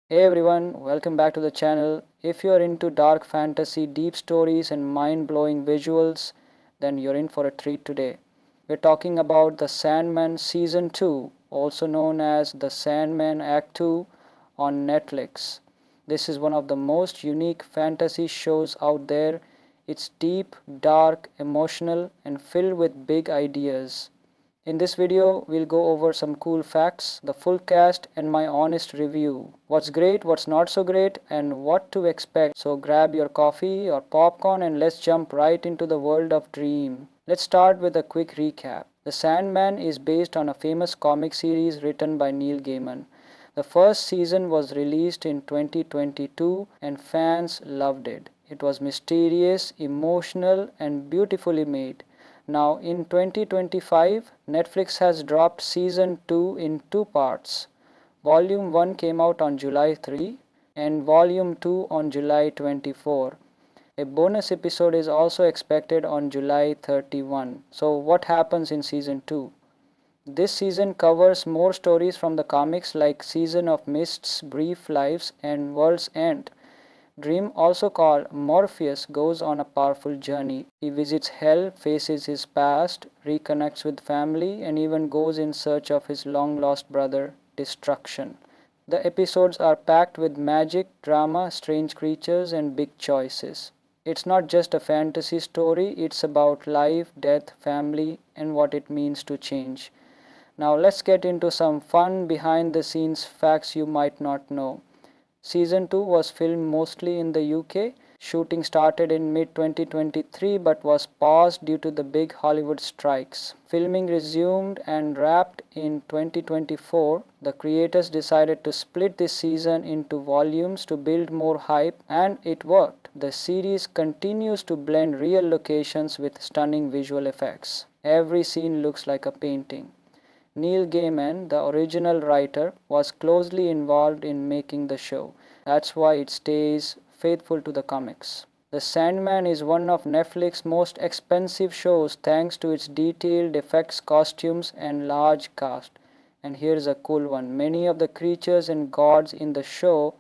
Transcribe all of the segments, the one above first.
Hey everyone, welcome back to the channel. If you're into dark fantasy, deep stories, and mind blowing visuals, then you're in for a treat today. We're talking about The Sandman Season 2, also known as The Sandman Act 2 on Netflix. This is one of the most unique fantasy shows out there. It's deep, dark, emotional, and filled with big ideas. In this video, we'll go over some cool facts, the full cast, and my honest review. What's great, what's not so great, and what to expect. So grab your coffee or popcorn and let's jump right into the world of Dream. Let's start with a quick recap. The Sandman is based on a famous comic series written by Neil Gaiman. The first season was released in 2022 and fans loved it. It was mysterious, emotional, and beautifully made. Now in 2025, Netflix has dropped season 2 in two parts. Volume 1 came out on July 3 and volume 2 on July 24. A bonus episode is also expected on July 31. So what happens in season 2? This season covers more stories from the comics like Season of Mist's Brief Lives and World's End. Dream, also called Morpheus, goes on a powerful journey. He visits hell, faces his past, reconnects with family, and even goes in search of his long lost brother, Destruction. The episodes are packed with magic, drama, strange creatures, and big choices. It's not just a fantasy story, it's about life, death, family, and what it means to change. Now let's get into some fun behind the scenes facts you might not know. Season 2 was filmed mostly in the UK. Shooting started in mid 2023 but was paused due to the big Hollywood strikes. Filming resumed and wrapped in 2024. The creators decided to split this season into volumes to build more hype, and it worked. The series continues to blend real locations with stunning visual effects. Every scene looks like a painting. Neil Gaiman, the original writer, was closely involved in making the show. That's why it stays faithful to the comics. The Sandman is one of Netflix's most expensive shows thanks to its detailed effects, costumes, and large cast. And here's a cool one. Many of the creatures and gods in the show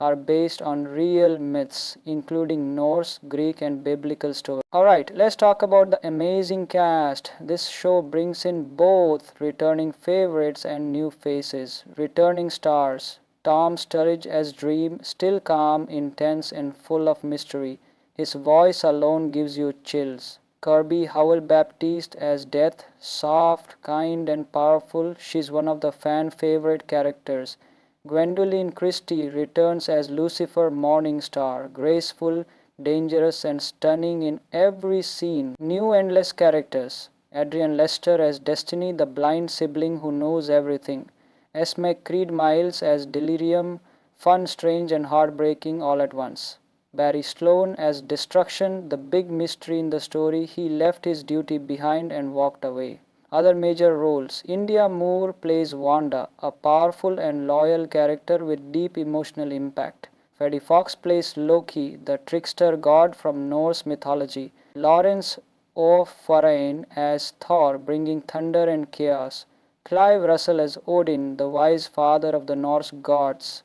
are based on real myths, including Norse, Greek, and biblical stories. Alright, let's talk about the amazing cast. This show brings in both returning favorites and new faces. Returning stars: Tom Sturridge as Dream, still calm, intense, and full of mystery. His voice alone gives you chills. Kirby Howell-Baptiste as Death, soft, kind, and powerful. She's one of the fan favorite characters. Gwendoline Christie returns as Lucifer Morningstar, graceful, dangerous, and stunning in every scene. New endless characters: Adrian Lester as Destiny, the blind sibling who knows everything. Esme Creed Miles as Delirium, fun, strange, and heartbreaking all at once. Barry Sloane as Destruction, the big mystery in the story. He left his duty behind and walked away. Other major roles: India Moore plays Wanda, a powerful and loyal character with deep emotional impact. Freddie Fox plays Loki, the trickster god from Norse mythology. Lawrence O'Farrane as Thor, bringing thunder and chaos. Clive Russell as Odin, the wise father of the Norse gods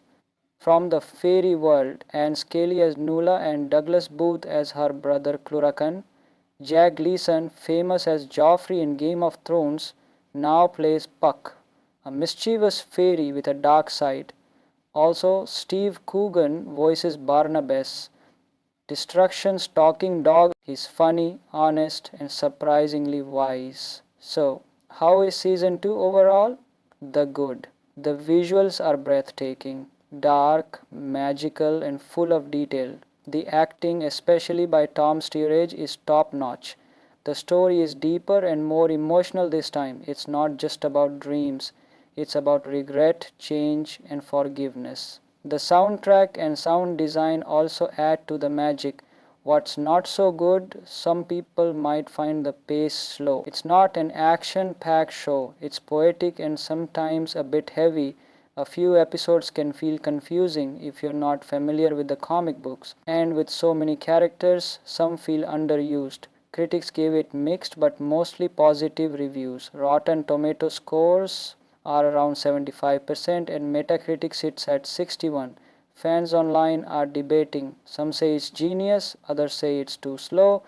from the fairy world, and Scully as Nula, and Douglas Booth as her brother Cluracan. Jack Gleeson, famous as Joffrey in Game of Thrones, now plays Puck, a mischievous fairy with a dark side. Also, Steve Coogan voices Barnabas, Destruction's talking dog. He's funny, honest, and surprisingly wise. So, how is season 2 overall? The good. The visuals are breathtaking, dark, magical, and full of detail. The acting, especially by Tom Sturridge, is top notch. The story is deeper and more emotional this time. It's not just about dreams, it's about regret, change, and forgiveness. The soundtrack and sound design also add to the magic. What's not so good, some people might find the pace slow. It's not an action packed show, it's poetic and sometimes a bit heavy. A few episodes can feel confusing if you're not familiar with the comic books, and with so many characters, some feel underused. Critics gave it mixed but mostly positive reviews. Rotten Tomato scores are around 75% and Metacritic sits at 61. Fans online are debating. Some say it's genius, others say it's too slow,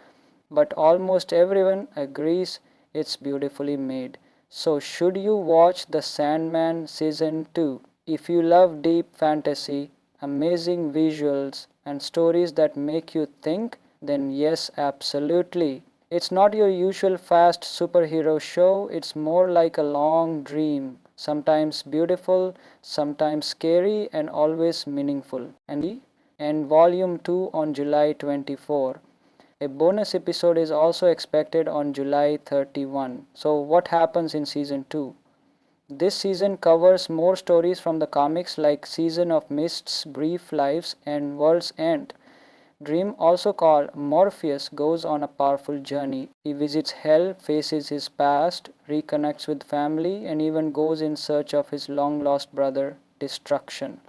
but almost everyone agrees it's beautifully made. So, should you watch The Sandman Season 2? If you love deep fantasy, amazing visuals, and stories that make you think, then yes, absolutely. It's not your usual fast superhero show, it's more like a long dream, sometimes beautiful, sometimes scary, and always meaningful. And Volume 2 on July 24. A bonus episode is also expected on July 31. So, what happens in season 2? This season covers more stories from the comics like Season of Mist's Brief Lives and World's End. Dream, also called Morpheus, goes on a powerful journey. He visits Hell, faces his past, reconnects with family, and even goes in search of his long lost brother, Destruction.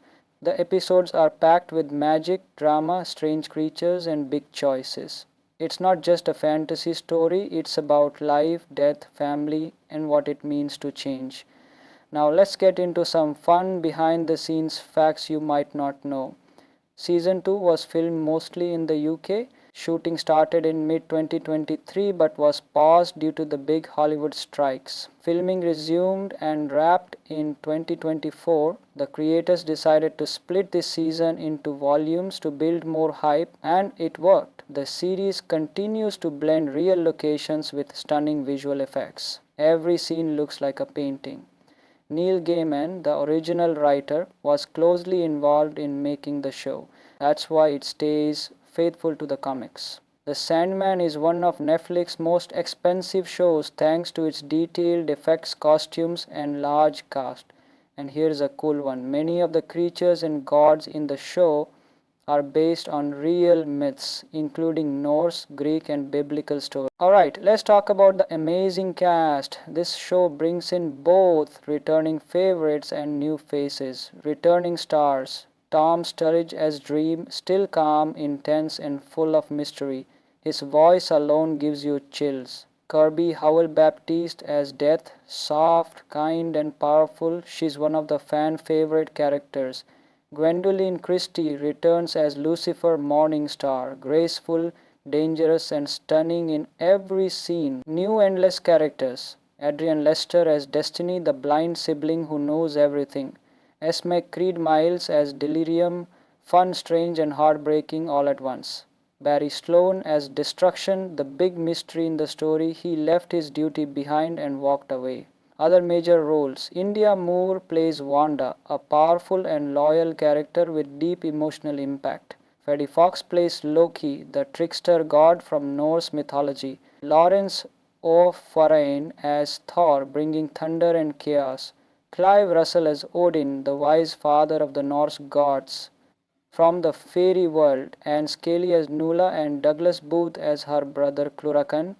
The episodes are packed with magic, drama, strange creatures, and big choices. It's not just a fantasy story, it's about life, death, family, and what it means to change. Now let's get into some fun behind the scenes facts you might not know. Season 2 was filmed mostly in the UK. Shooting started in mid 2023 but was paused due to the big Hollywood strikes. Filming resumed and wrapped in 2024. The creators decided to split this season into volumes to build more hype, and it worked. The series continues to blend real locations with stunning visual effects. Every scene looks like a painting. Neil Gaiman, the original writer, was closely involved in making the show. That's why it stays faithful to the comics. The Sandman is one of Netflix's most expensive shows thanks to its detailed effects, costumes, and large cast. And here's a cool one. Many of the creatures and gods in the show are based on real myths, including Norse, Greek, and biblical stories. Alright, let's talk about the amazing cast. This show brings in both returning favorites and new faces. Returning stars: Tom Sturridge as Dream, still calm, intense, and full of mystery. His voice alone gives you chills. Kirby Howell-Baptiste as Death, soft, kind, and powerful. She's one of the fan favorite characters. Gwendoline Christie returns as Lucifer Morningstar, graceful, dangerous, and stunning in every scene. New endless characters: Adrian Lester as Destiny, the blind sibling who knows everything. Esme Creed Miles as Delirium, fun, strange, and heartbreaking all at once. Barry Sloane as Destruction, the big mystery in the story. He left his duty behind and walked away. Other major roles: India Moore plays Wanda, a powerful and loyal character with deep emotional impact. Freddie Fox plays Loki, the trickster god from Norse mythology. Lawrence O'Farrane as Thor, bringing thunder and chaos. Clive Russell as Odin, the wise father of the Norse gods from the fairy world. Anne Scully as Nula, and Douglas Booth as her brother Cluracan.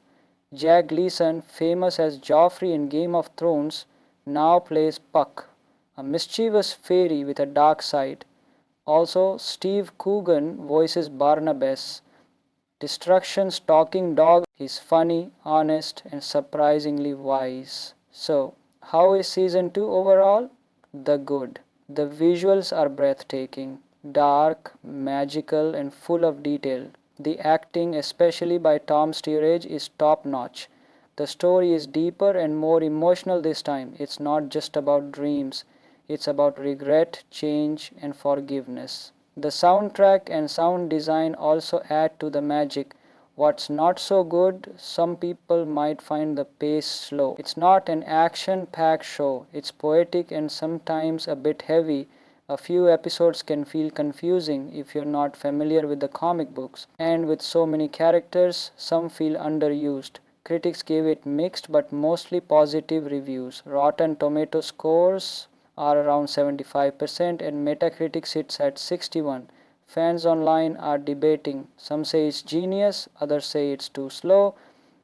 Jack Gleeson, famous as Joffrey in Game of Thrones, now plays Puck, a mischievous fairy with a dark side. Also, Steve Coogan voices Barnabas, Destruction's talking dog. He's funny, honest, and surprisingly wise. So, how is season 2 overall? The good. The visuals are breathtaking, dark, magical, and full of detail. The acting, especially by Tom Sturridge, is top notch. The story is deeper and more emotional this time. It's not just about dreams, it's about regret, change, and forgiveness. The soundtrack and sound design also add to the magic. What's not so good? Some people might find the pace slow. It's not an action packed show, it's poetic and sometimes a bit heavy. A few episodes can feel confusing if you're not familiar with the comic books, and with so many characters, some feel underused. Critics gave it mixed but mostly positive reviews. Rotten Tomato scores are around 75% and Metacritic sits at 61. Fans online are debating. Some say it's genius, others say it's too slow,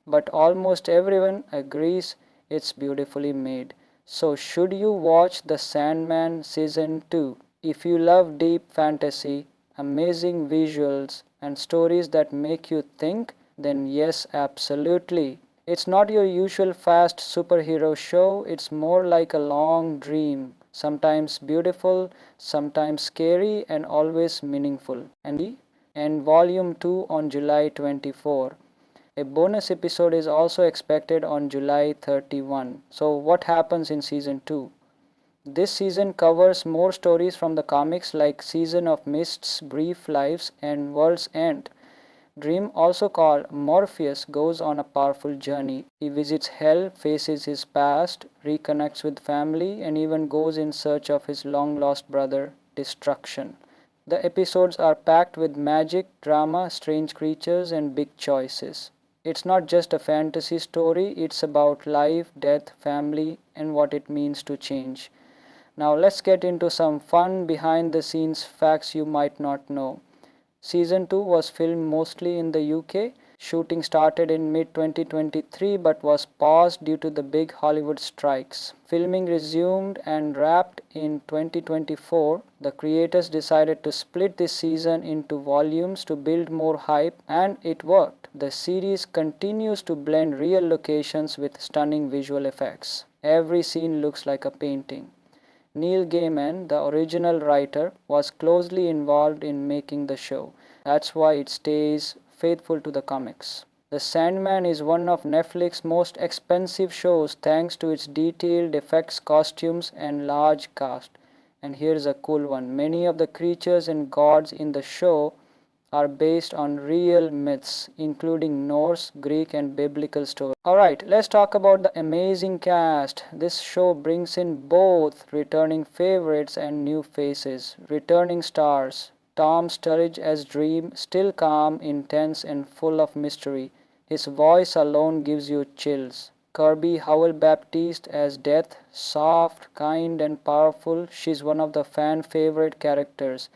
but almost everyone agrees it's beautifully made. So, should you watch The Sandman Season 2? If you love deep fantasy, amazing visuals, and stories that make you think, then yes, absolutely. It's not your usual fast superhero show, it's more like a long dream, sometimes beautiful, sometimes scary, and always meaningful. And volume 2 on July 24. A bonus episode is also expected on July 31. So, what happens in season 2? This season covers more stories from the comics like Season of Mist's Brief Lives and World's End. Dream, also called Morpheus, goes on a powerful journey. He visits Hell, faces his past, reconnects with family, and even goes in search of his long lost brother, Destruction. The episodes are packed with magic, drama, strange creatures, and big choices. It's not just a fantasy story, it's about life, death, family, and what it means to change. Now let's get into some fun behind the scenes facts you might not know. Season 2 was filmed mostly in the UK. Shooting started in mid 2023 but was paused due to the big Hollywood strikes. Filming resumed and wrapped in 2024. The creators decided to split this season into volumes to build more hype, and it worked. The series continues to blend real locations with stunning visual effects. Every scene looks like a painting. Neil Gaiman, the original writer, was closely involved in making the show. That's why it stays faithful to the comics. The Sandman is one of Netflix's most expensive shows thanks to its detailed effects, costumes, and large cast. And here's a cool one. Many of the creatures and gods in the show are based on real myths, including Norse, Greek, and biblical stories. Alright, let's talk about the amazing cast. This show brings in both returning favorites and new faces. Returning stars: Tom Sturridge as Dream, still calm, intense, and full of mystery. His voice alone gives you chills. Kirby Howell-Baptiste as Death, soft, kind, and powerful. She's one of the fan favorite characters.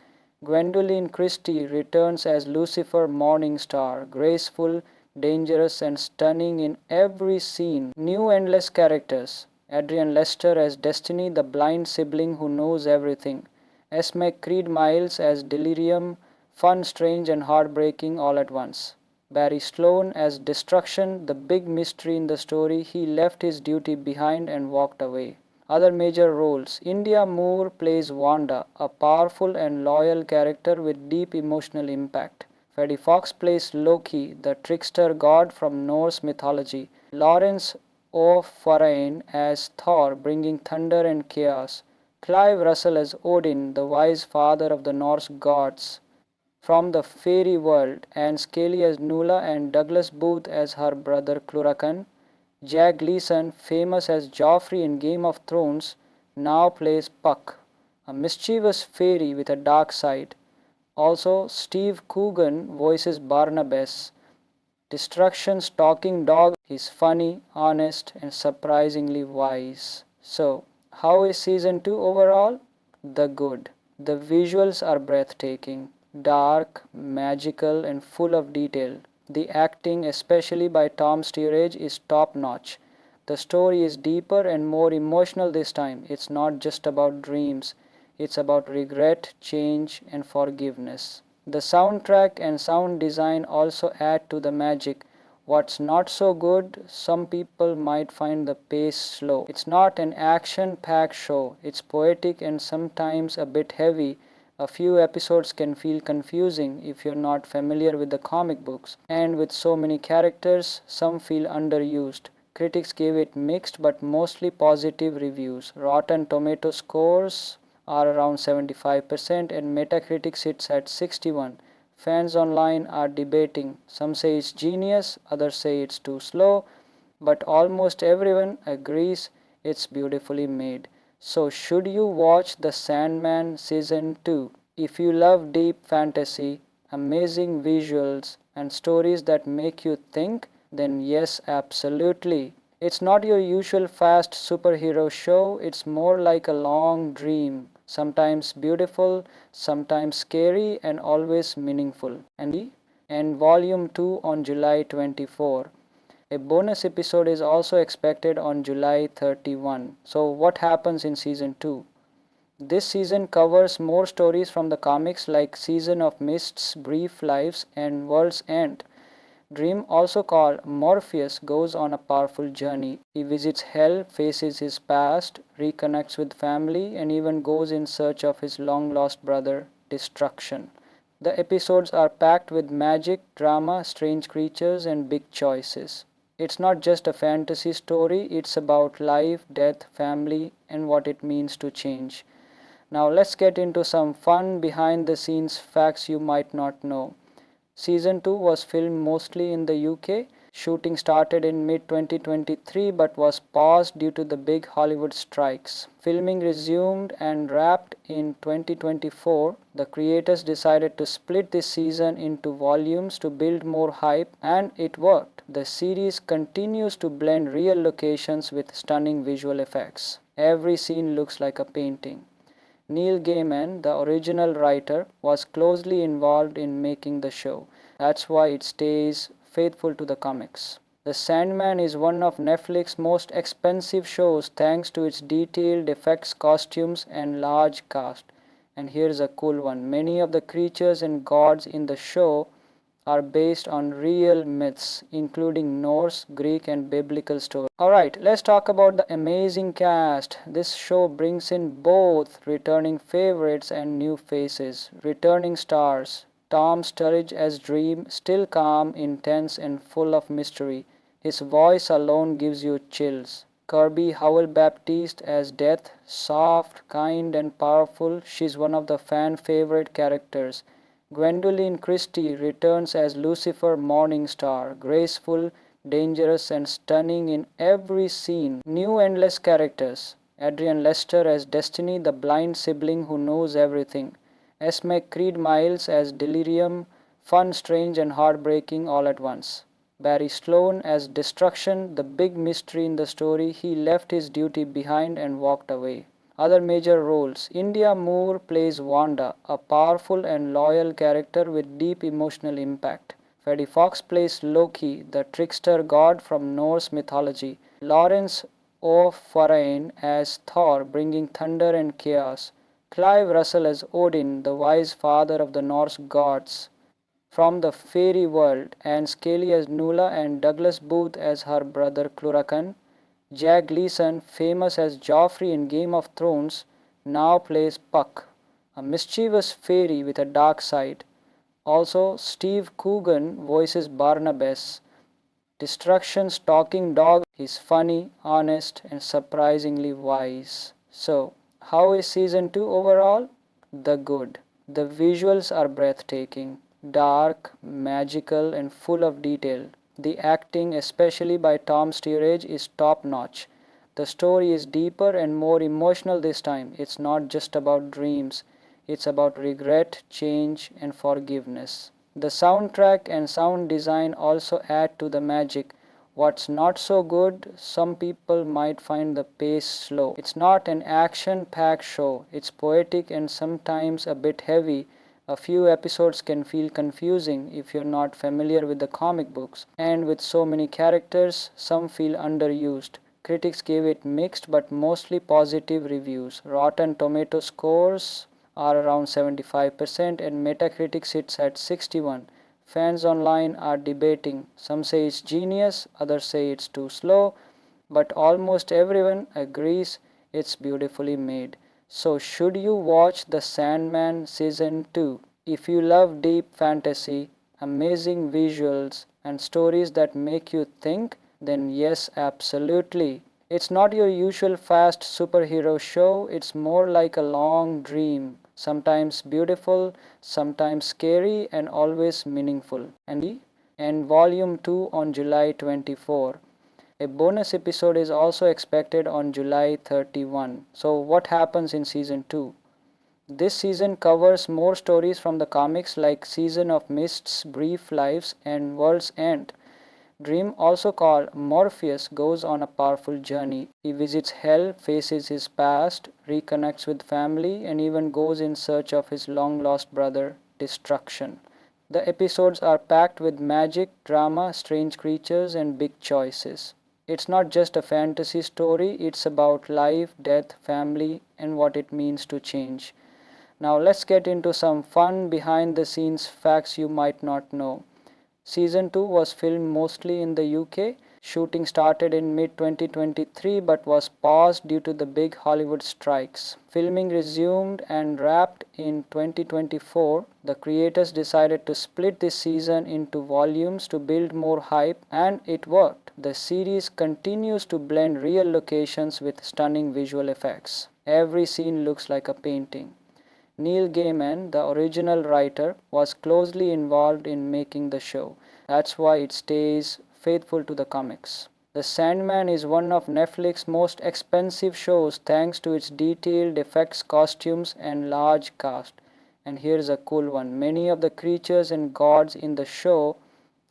Gwendoline Christie returns as Lucifer Morningstar, graceful, dangerous, and stunning in every scene. New endless characters: Adrian Lester as Destiny, the blind sibling who knows everything. Esme Creed Miles as Delirium, fun, strange, and heartbreaking all at once. Barry Sloane as Destruction, the big mystery in the story. He left his duty behind and walked away. Other major roles: India Moore plays Wanda, a powerful and loyal character with deep emotional impact. Freddie Fox plays Loki, the trickster god from Norse mythology. Lawrence O'Farrane as Thor, bringing thunder and chaos. Clive Russell as Odin, the wise father of the Norse gods from the fairy world, and Scully as Nula, and Douglas Booth as her brother Cluracan. Jack Gleeson, famous as Joffrey in Game of Thrones, now plays Puck, a mischievous fairy with a dark side. Also, Steve Coogan voices Barnabas, Destruction's talking dog. He's funny, honest, and surprisingly wise. So, how is season 2 overall? The good. The visuals are breathtaking, dark, magical, and full of detail. The acting, especially by Tom Sturridge, is top notch. The story is deeper and more emotional this time. It's not just about dreams, it's about regret, change, and forgiveness. The soundtrack and sound design also add to the magic. What's not so good, some people might find the pace slow. It's not an action packed show, it's poetic and sometimes a bit heavy. A few episodes can feel confusing if you're not familiar with the comic books, and with so many characters, some feel underused. Critics gave it mixed but mostly positive reviews. Rotten Tomato scores are around 75% and Metacritic sits at 61. Fans online are debating. Some say it's genius, others say it's too slow, but almost everyone agrees it's beautifully made. So, should you watch The Sandman Season 2? If you love deep fantasy, amazing visuals, and stories that make you think, then yes, absolutely. It's not your usual fast superhero show, it's more like a long dream, sometimes beautiful, sometimes scary, and always meaningful. And volume 2 on July 24. A bonus episode is also expected on July 31. So, what happens in season 2? This season covers more stories from the comics like Season of Mist's Brief Lives and World's End. Dream, also called Morpheus, goes on a powerful journey. He visits hell, faces his past, reconnects with family, and even goes in search of his long lost brother, Destruction. The episodes are packed with magic, drama, strange creatures, and big choices. It's not just a fantasy story, it's about life, death, family, and what it means to change. Now let's get into some fun behind the scenes facts you might not know. Season 2 was filmed mostly in the UK. Shooting started in mid 2023 but was paused due to the big Hollywood strikes. Filming resumed and wrapped in 2024. The creators decided to split this season into volumes to build more hype, and it worked. The series continues to blend real locations with stunning visual effects. Every scene looks like a painting. Neil Gaiman, the original writer, was closely involved in making the show. That's why it stays faithful to the comics. The Sandman is one of Netflix's most expensive shows thanks to its detailed effects, costumes, and large cast. And here's a cool one. Many of the creatures and gods in the show are based on real myths, including Norse, Greek, and biblical stories. Alright, let's talk about the amazing cast. This show brings in both returning favorites and new faces. Returning stars: Tom Sturridge as Dream, still calm, intense, and full of mystery. His voice alone gives you chills. Kirby Howell-Baptiste as Death, soft, kind, and powerful. She's one of the fan favorite characters. Gwendoline Christie returns as Lucifer Morningstar, graceful, dangerous, and stunning in every scene. New endless characters: Adrian Lester as Destiny, the blind sibling who knows everything. Esme Creed Miles as Delirium, fun, strange, and heartbreaking all at once. Barry Sloane as Destruction, the big mystery in the story. He left his duty behind and walked away. Other major roles: India Moore plays Wanda, a powerful and loyal character with deep emotional impact. Freddie Fox plays Loki, the trickster god from Norse mythology. Lawrence O'Farrane as Thor, bringing thunder and chaos. Clive Russell as Odin, the wise father of the Norse gods from the fairy world. Anne Scully as Nula, and Douglas Booth as her brother Cluracan. Jack Gleeson, famous as Joffrey in Game of Thrones, now plays Puck, a mischievous fairy with a dark side. Also, Steve Coogan voices Barnabas, Destruction's talking dog. He's funny, honest, and surprisingly wise. So, how is season 2 overall? The good. The visuals are breathtaking, dark, magical, and full of detail. The acting, especially by Tom Sturridge, is top notch. The story is deeper and more emotional this time. It's not just about dreams, it's about regret, change, and forgiveness. The soundtrack and sound design also add to the magic. What's not so good, some people might find the pace slow. It's not an action packed show, it's poetic and sometimes a bit heavy. A few episodes can feel confusing if you're not familiar with the comic books, and with so many characters, some feel underused. Critics gave it mixed but mostly positive reviews. Rotten Tomato scores are around 75% and Metacritic sits at 61. Fans online are debating. Some say it's genius, others say it's too slow, but almost everyone agrees it's beautifully made. So should you watch The Sandman Season 2? If you love deep fantasy, amazing visuals, and stories that make you think, then yes, absolutely. It's not your usual fast superhero show, it's more like a long dream. Sometimes beautiful, sometimes scary, and always meaningful. And Volume 2 on July 24. A bonus episode is also expected on July 31. So, what happens in season 2? This season covers more stories from the comics like Season of Mist's Brief Lives and World's End. Dream, also called Morpheus, goes on a powerful journey. He visits hell, faces his past, reconnects with family, and even goes in search of his long lost brother, Destruction. The episodes are packed with magic, drama, strange creatures, and big choices. It's not just a fantasy story, it's about life, death, family, and what it means to change. Now let's get into some fun behind the scenes facts you might not know. Season 2 was filmed mostly in the UK. Shooting started in mid 2023 but was paused due to the big Hollywood strikes. Filming resumed and wrapped in 2024. The creators decided to split this season into volumes to build more hype, and it worked. The series continues to blend real locations with stunning visual effects. Every scene looks like a painting. Neil Gaiman, the original writer, was closely involved in making the show. That's why it stays faithful to the comics. The Sandman is one of Netflix's most expensive shows thanks to its detailed effects, costumes, and large cast. And here's a cool one. Many of the creatures and gods in the show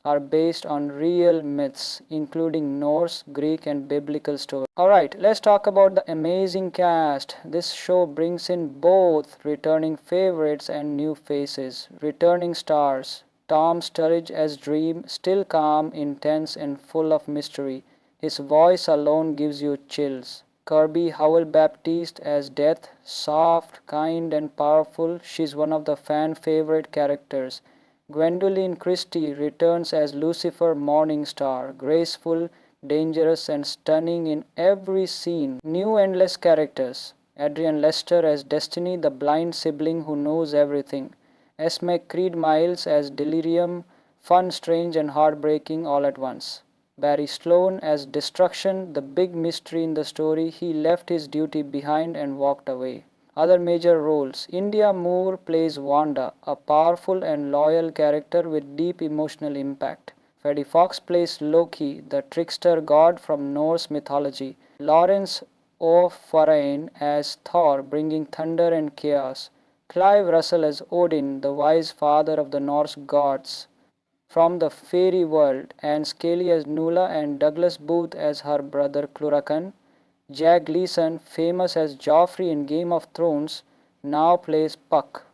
are based on real myths, including Norse, Greek, and biblical stories. Alright, let's talk about the amazing cast. This show brings in both returning favorites and new faces. Returning stars: Tom Sturridge as Dream, still calm, intense, and full of mystery. His voice alone gives you chills. Kirby Howell-Baptiste as Death, soft, kind, and powerful. She's one of the fan favorite characters. Gwendoline Christie returns as Lucifer Morningstar, graceful, dangerous, and stunning in every scene. New endless characters: Adrian Lester as Destiny, the blind sibling who knows everything. Esme Creed Miles as Delirium, fun, strange, and heartbreaking all at once. Barry Sloane as Destruction, the big mystery in the story. He left his duty behind and walked away. Other major roles: India Moore plays Wanda, a powerful and loyal character with deep emotional impact. Freddie Fox plays Loki, the trickster god from Norse mythology. Lawrence O'Farrane as Thor, bringing thunder and chaos. Clive Russell as Odin, the wise father of the Norse gods from the fairy world. Anne Scully as Nula, and Douglas Booth as her brother Cluracan. Jack Gleeson, famous as Joffrey in Game of Thrones, now plays Puck,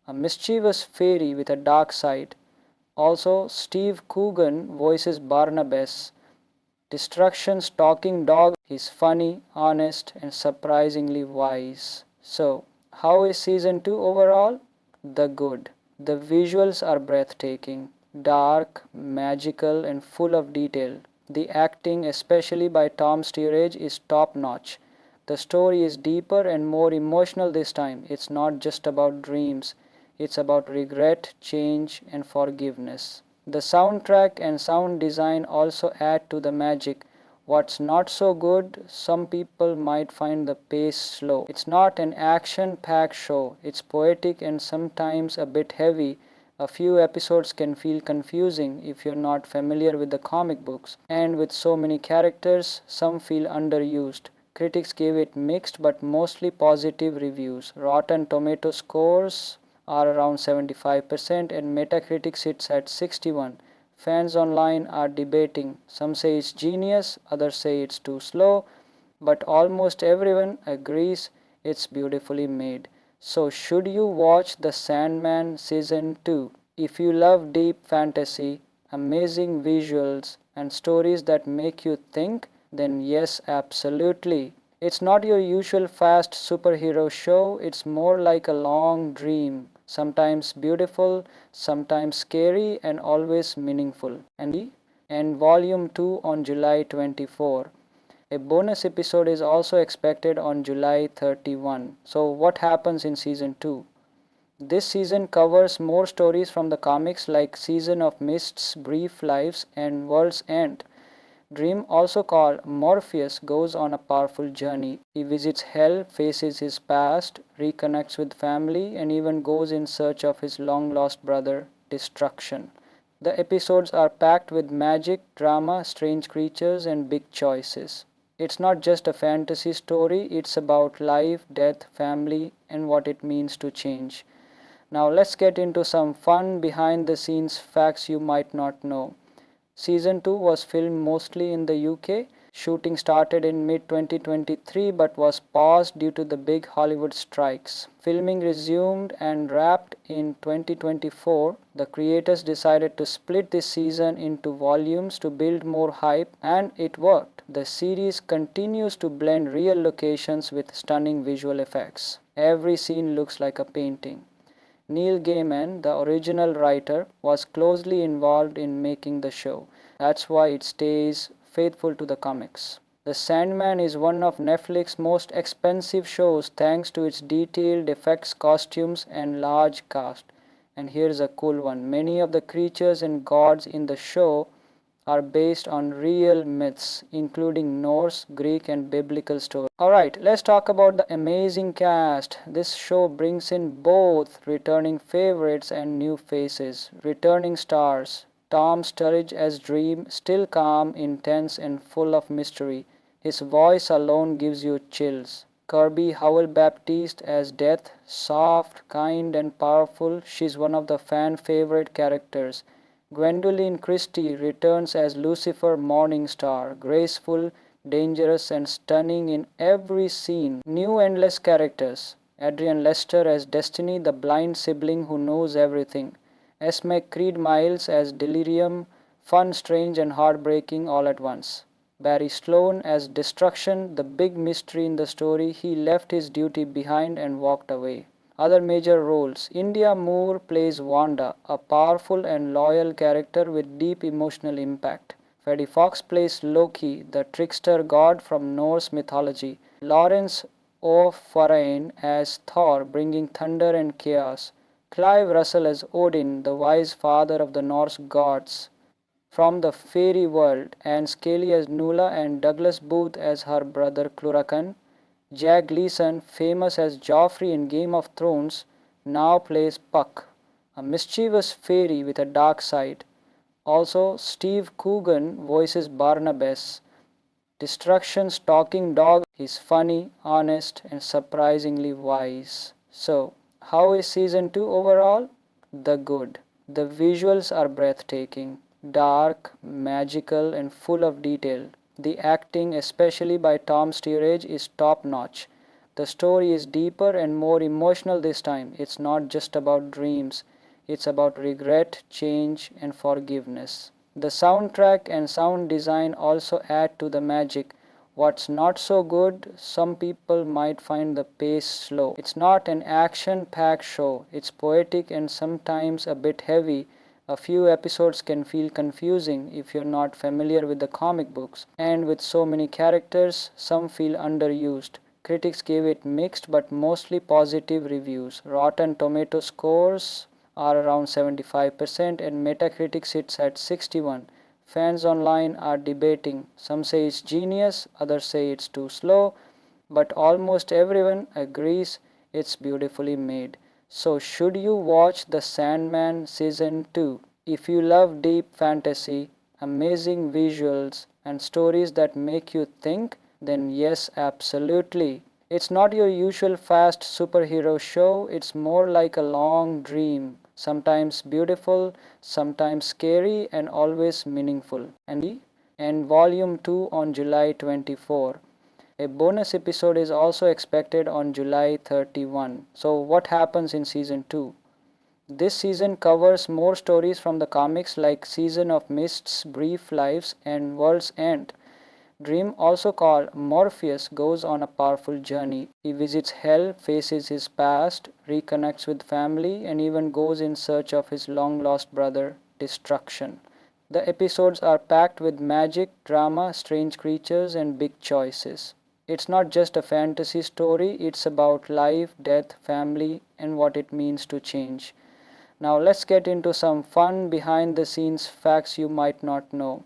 a mischievous fairy with a dark side. Also, Steve Coogan voices Barnabas, Destruction's talking dog. He's funny, honest, and surprisingly wise. So, how is season 2 overall? The good. The visuals are breathtaking, dark, magical, and full of detail. The acting, especially by Tom Sturridge, is top notch. The story is deeper and more emotional this time. It's not just about dreams, it's about regret, change, and forgiveness. The soundtrack and sound design also add to the magic. What's not so good? Some people might find the pace slow. It's not an action packed show, it's poetic and sometimes a bit heavy. A few episodes can feel confusing if you're not familiar with the comic books, and with so many characters, some feel underused. Critics gave it mixed but mostly positive reviews. Rotten Tomato scores are around 75% and Metacritic sits at 61. Fans online are debating. Some say it's genius, others say it's too slow, but almost everyone agrees it's beautifully made. So should you watch The Sandman Season 2? If you love deep fantasy, amazing visuals, and stories that make you think, then yes, absolutely. It's not your usual fast superhero show, it's more like a long dream. Sometimes beautiful, sometimes scary, and always meaningful. And Volume 2 on July 24. A bonus episode is also expected on July 31. So what happens in season 2? This season covers more stories from the comics like Season of Mist's Brief Lives and World's End. Dream, also called Morpheus, goes on a powerful journey. He visits hell, faces his past, reconnects with family, and even goes in search of his long-lost brother, Destruction. The episodes are packed with magic, drama, strange creatures, and big choices. It's not just a fantasy story, it's about life, death, family, and what it means to change. Now let's get into some fun behind the scenes facts you might not know. Season 2 was filmed mostly in the UK. Shooting started in mid 2023 but was paused due to the big Hollywood strikes. Filming resumed and wrapped in 2024. The creators decided to split this season into volumes to build more hype, and it worked. The series continues to blend real locations with stunning visual effects. Every scene looks like a painting. Neil Gaiman, the original writer, was closely involved in making the show. That's why it stays faithful to the comics. The Sandman is one of Netflix's most expensive shows thanks to its detailed effects, costumes, and large cast. And here's a cool one: many of the creatures and gods in the show are based on real myths, including Norse, Greek, and biblical stories. Alright, let's talk about the amazing cast. This show brings in both returning favorites and new faces. Returning stars: Tom Sturridge as Dream, still calm, intense, and full of mystery. His voice alone gives you chills. Kirby Howell-Baptiste as Death, soft, kind, and powerful. She's one of the fan favorite characters. Gwendoline Christie returns as Lucifer Morningstar, graceful, dangerous, and stunning in every scene. New endless characters: Adrian Lester as Destiny, the blind sibling who knows everything. Esme Creed Miles as Delirium, fun, strange, and heartbreaking all at once. Barry Sloane as Destruction, the big mystery in the story. He left his duty behind and walked away. Other major roles: India Moore plays Wanda, a powerful and loyal character with deep emotional impact. Freddie Fox plays Loki, the trickster god from Norse mythology. Lawrence O'Farrane as Thor, bringing thunder and chaos. Clive Russell as Odin, the wise father of the Norse gods from the fairy world. Anne Scully as Nula, and Douglas Booth as her brother Cluracan. Jack Gleeson, famous as Joffrey in Game of Thrones, now plays Puck, a mischievous fairy with a dark side. Also, Steve Coogan voices Barnabas, Destruction's talking dog. He's funny, honest, and surprisingly wise. So, how is season 2 overall? The good. The visuals are breathtaking, dark, magical, and full of detail. The acting, especially by Tom Sturridge, is top notch. The story is deeper and more emotional this time. It's not just about dreams, it's about regret, change, and forgiveness. The soundtrack and sound design also add to the magic. What's not so good? Some people might find the pace slow. It's not an action packed show, it's poetic and sometimes a bit heavy. A few episodes can feel confusing if you're not familiar with the comic books, and with so many characters, some feel underused. Critics gave it mixed but mostly positive reviews. Rotten Tomato scores are around 75% and Metacritic sits at 61. Fans online are debating. Some say it's genius, others say it's too slow, but almost everyone agrees it's beautifully made. So, should you watch The Sandman Season 2? If you love deep fantasy, amazing visuals, and stories that make you think, then yes, absolutely. It's not your usual fast superhero show, it's more like a long dream. Sometimes beautiful, sometimes scary, and always meaningful. And Volume 2 on July 24. A bonus episode is also expected on July 31. So, what happens in season 2? This season covers more stories from the comics like Season of Mist's Brief Lives and World's End. Dream, also called Morpheus, goes on a powerful journey. He visits Hell, faces his past, reconnects with family, and even goes in search of his long-lost brother, Destruction. The episodes are packed with magic, drama, strange creatures, and big choices. It's not just a fantasy story, it's about life, death, family, and what it means to change. Now let's get into some fun behind the scenes facts you might not know.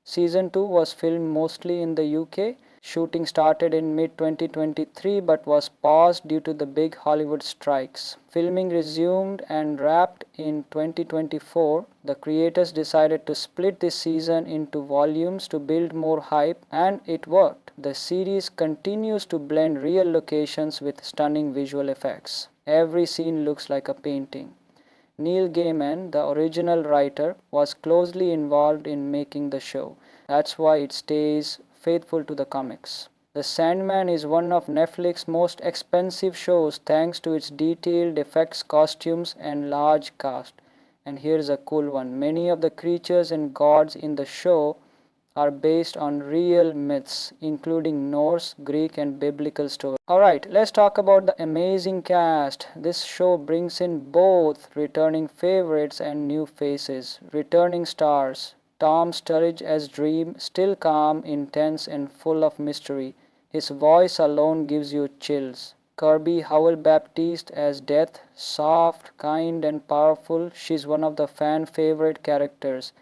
Season 2 was filmed mostly in the UK. Shooting started in mid 2023 but was paused due to the big Hollywood strikes. Filming resumed and wrapped in 2024. The creators decided to split this season into volumes to build more hype, and it worked. The series continues to blend real locations with stunning visual effects. Every scene looks like a painting. Neil Gaiman, the original writer, was closely involved in making the show. That's why it stays faithful to the comics. The Sandman is one of Netflix's most expensive shows thanks to its detailed effects, costumes, and large cast. And here's a cool one: many of the creatures and gods in the show are based on real myths, including Norse, Greek, and biblical stories. Alright, let's talk about the amazing cast. This show brings in both returning favorites and new faces. Returning stars: Tom Sturridge as Dream, still calm, intense, and full of mystery. His voice alone gives you chills. Kirby Howell-Baptiste as Death, soft, kind, and powerful. She's one of the fan favorite characters.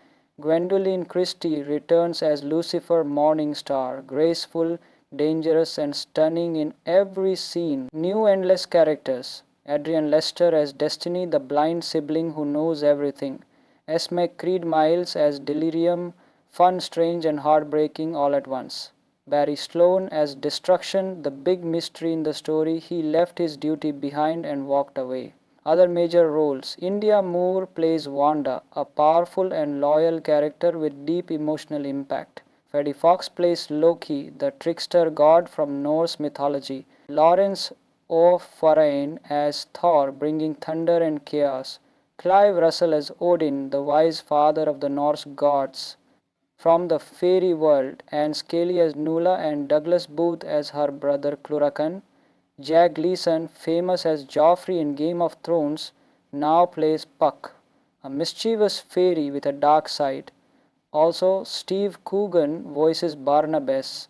Gwendoline Christie returns as Lucifer Morningstar, graceful, dangerous, and stunning in every scene. New endless characters: Adrian Lester as Destiny, the blind sibling who knows everything. Esme Creed Miles as Delirium, fun, strange, and heartbreaking all at once. Barry Sloane as Destruction, the big mystery in the story. He left his duty behind and walked away. Other major roles: India Moore plays Wanda, a powerful and loyal character with deep emotional impact. Freddie Fox plays Loki, the trickster god from Norse mythology. Lawrence O'Farrane as Thor, bringing thunder and chaos. Clive Russell as Odin, the wise father of the Norse gods from the fairy world. Anne Scully as Nula, and Douglas Booth as her brother Cluracan. Jack Gleeson, famous as Joffrey in Game of Thrones, now plays Puck, a mischievous fairy with a dark side. Also, Steve Coogan voices Barnabas,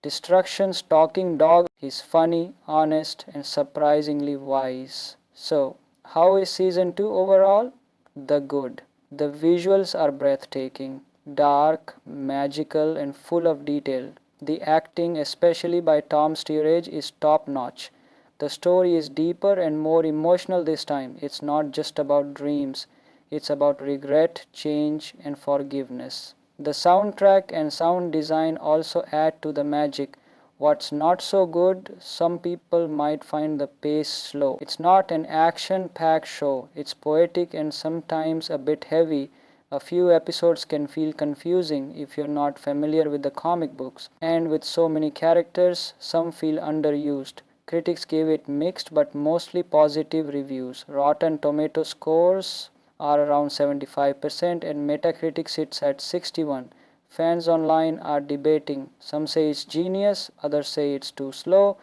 Destruction's talking dog. He's funny, honest, and surprisingly wise. So, how is season 2 overall? The good. The visuals are breathtaking, dark, magical, and full of detail. The acting, especially by Tom Sturridge, is top notch. The story is deeper and more emotional this time. It's not just about dreams, it's about regret, change, and forgiveness. The soundtrack and sound design also add to the magic. What's not so good? Some people might find the pace slow. It's not an action-packed show. It's poetic and sometimes a bit heavy. A few episodes can feel confusing if you're not familiar with the comic books. And with so many characters, some feel underused. Critics gave it mixed but mostly positive reviews. Rotten Tomato scores are around 75% and Metacritic sits at 61. Fans online are debating. Some say it's genius, others say it's too slow,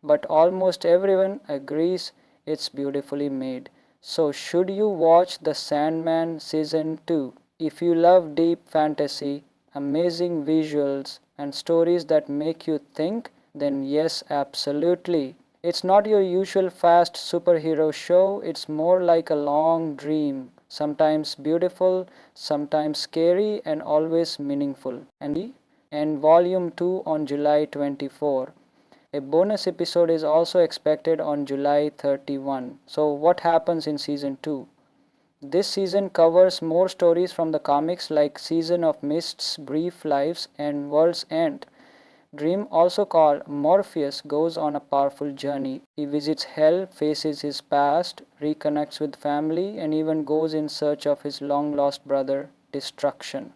but almost everyone agrees it's beautifully made. So should you watch The Sandman Season 2? If you love deep fantasy, amazing visuals, and stories that make you think, then yes, absolutely. It's not your usual fast superhero show, it's more like a long dream, sometimes beautiful, sometimes scary, and always meaningful. And Volume 2 on July 24. A bonus episode is also expected on July 31. So what happens in season 2? This season covers more stories from the comics like Season of Mist's Brief Lives and World's End. Dream, also called Morpheus, goes on a powerful journey. He visits Hell, faces his past, reconnects with family, and even goes in search of his long-lost brother, Destruction.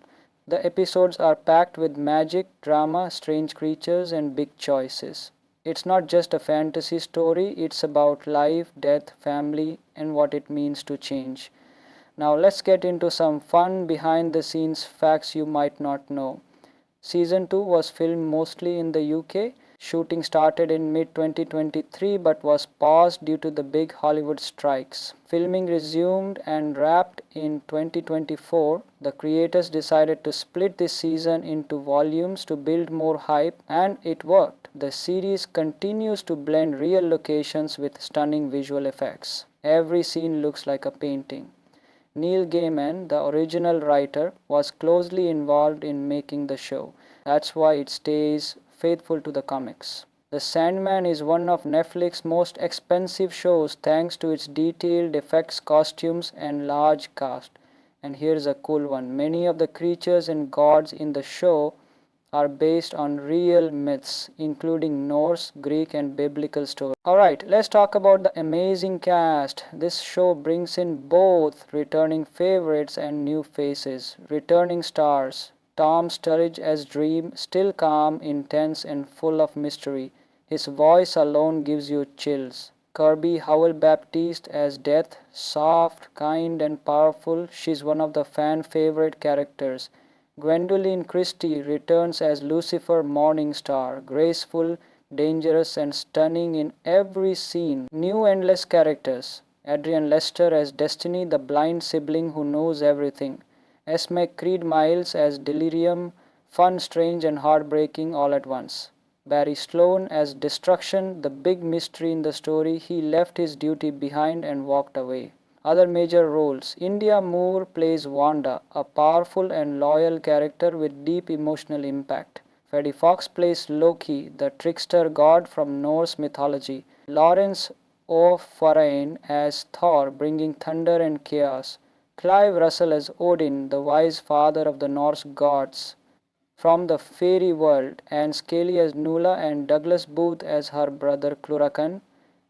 The episodes are packed with magic, drama, strange creatures, and big choices. It's not just a fantasy story, it's about life, death, family, and what it means to change. Now let's get into some fun behind-the-scenes facts you might not know. Season 2 was filmed mostly in the UK. Shooting started in mid-2023 but was paused due to the big Hollywood strikes. Filming resumed and wrapped in 2024. The creators decided to split this season into volumes to build more hype, and it worked. The series continues to blend real locations with stunning visual effects. Every scene looks like a painting. Neil Gaiman, the original writer, was closely involved in making the show. That's why it stays faithful to the comics. The Sandman is one of Netflix's most expensive shows thanks to its detailed effects, costumes, and large cast. And here's a cool one. Many of the creatures and gods in the show are based on real myths, including Norse, Greek, and biblical stories. Alright, let's talk about the amazing cast. This show brings in both returning favorites and new faces. Returning stars: Tom Sturridge as Dream, still calm, intense, and full of mystery. His voice alone gives you chills. Kirby Howell-Baptiste as Death, soft, kind, and powerful. She's one of the fan favorite characters. Gwendoline Christie returns as Lucifer Morningstar, graceful, dangerous, and stunning in every scene. New endless characters. Adrian Lester as Destiny, the blind sibling who knows everything. Esme Creed Miles as Delirium, fun, strange, and heartbreaking all at once. Barry Sloane as Destruction, the big mystery in the story. He left his duty behind and walked away. Other major roles. India Moore plays Wanda, a powerful and loyal character with deep emotional impact. Freddie Fox plays Loki, the trickster god from Norse mythology. Lawrence O'Farrane as Thor, bringing thunder and chaos. Clive Russell as Odin, the wise father of the Norse gods from the fairy world, Anne Scully as Nula and Douglas Booth as her brother Cluracan.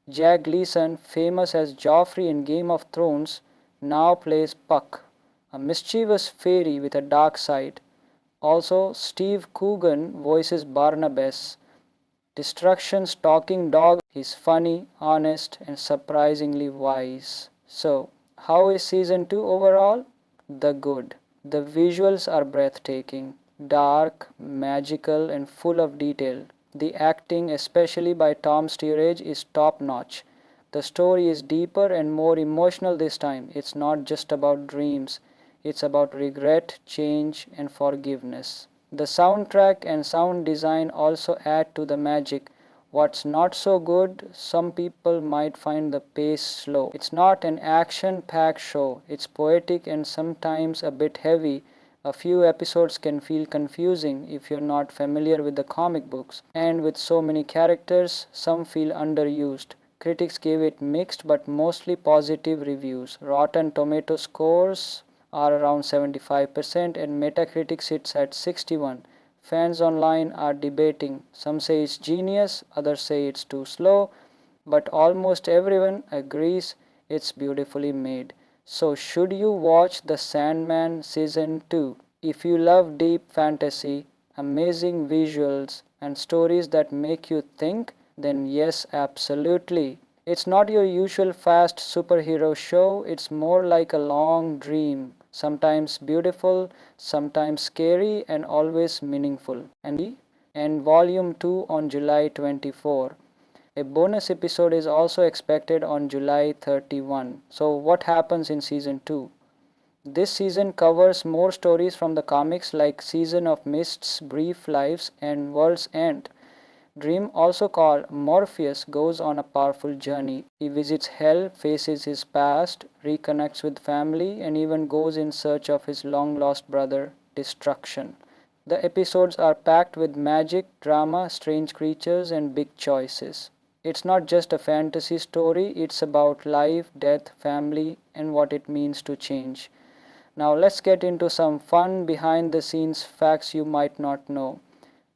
Jack Gleeson, famous as Joffrey in Game of Thrones, now plays Puck, a mischievous fairy with a dark side. Also, Steve Coogan voices Barnabas, Destruction's talking dog. He's funny, honest, and surprisingly wise. So, how is season 2 overall? The good. The visuals are breathtaking, dark, magical, and full of detail. The acting, especially by Tom Sturridge, is top notch. The story is deeper and more emotional this time. It's not just about dreams, it's about regret, change, and forgiveness. The soundtrack and sound design also add to the magic. What's not so good, some people might find the pace slow. It's not an action-packed show. It's poetic and sometimes a bit heavy. A few episodes can feel confusing if you're not familiar with the comic books. And with so many characters, some feel underused. Critics gave it mixed but mostly positive reviews. Rotten Tomato scores are around 75% and Metacritic sits at 61. Fans online are debating. Some say it's genius, others say it's too slow, but almost everyone agrees it's beautifully made. So should you watch The Sandman Season 2? If you love deep fantasy, amazing visuals, and stories that make you think, then yes, absolutely. It's not your usual fast superhero show, it's more like a long dream, sometimes beautiful, sometimes scary, and always meaningful. And Volume 2 on July 24. A bonus episode is also expected on July 31. So, what happens in Season 2? This season covers more stories from the comics like Season of Mist's Brief Lives and World's End. Dream, also called Morpheus, goes on a powerful journey. He visits Hell, faces his past, reconnects with family, and even goes in search of his long-lost brother, Destruction. The episodes are packed with magic, drama, strange creatures, and big choices. It's not just a fantasy story, it's about life, death, family, and what it means to change. Now let's get into some fun behind the scenes facts you might not know.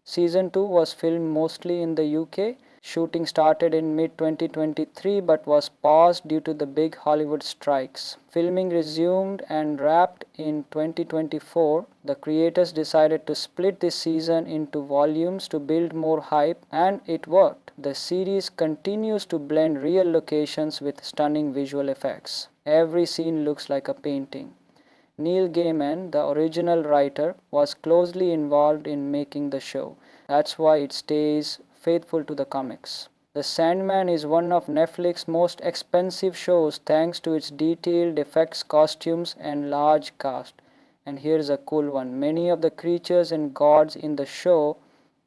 Season 2 was filmed mostly in the UK. Shooting started in mid 2023 but was paused due to the big Hollywood strikes. Filming resumed and wrapped in 2024. The creators decided to split this season into volumes to build more hype, and it worked. The series continues to blend real locations with stunning visual effects. Every scene looks like a painting. Neil Gaiman, the original writer, was closely involved in making the show. That's why it stays faithful to the comics. The Sandman is one of Netflix's most expensive shows thanks to its detailed effects, costumes, and large cast. And here's a cool one. Many of the creatures and gods in the show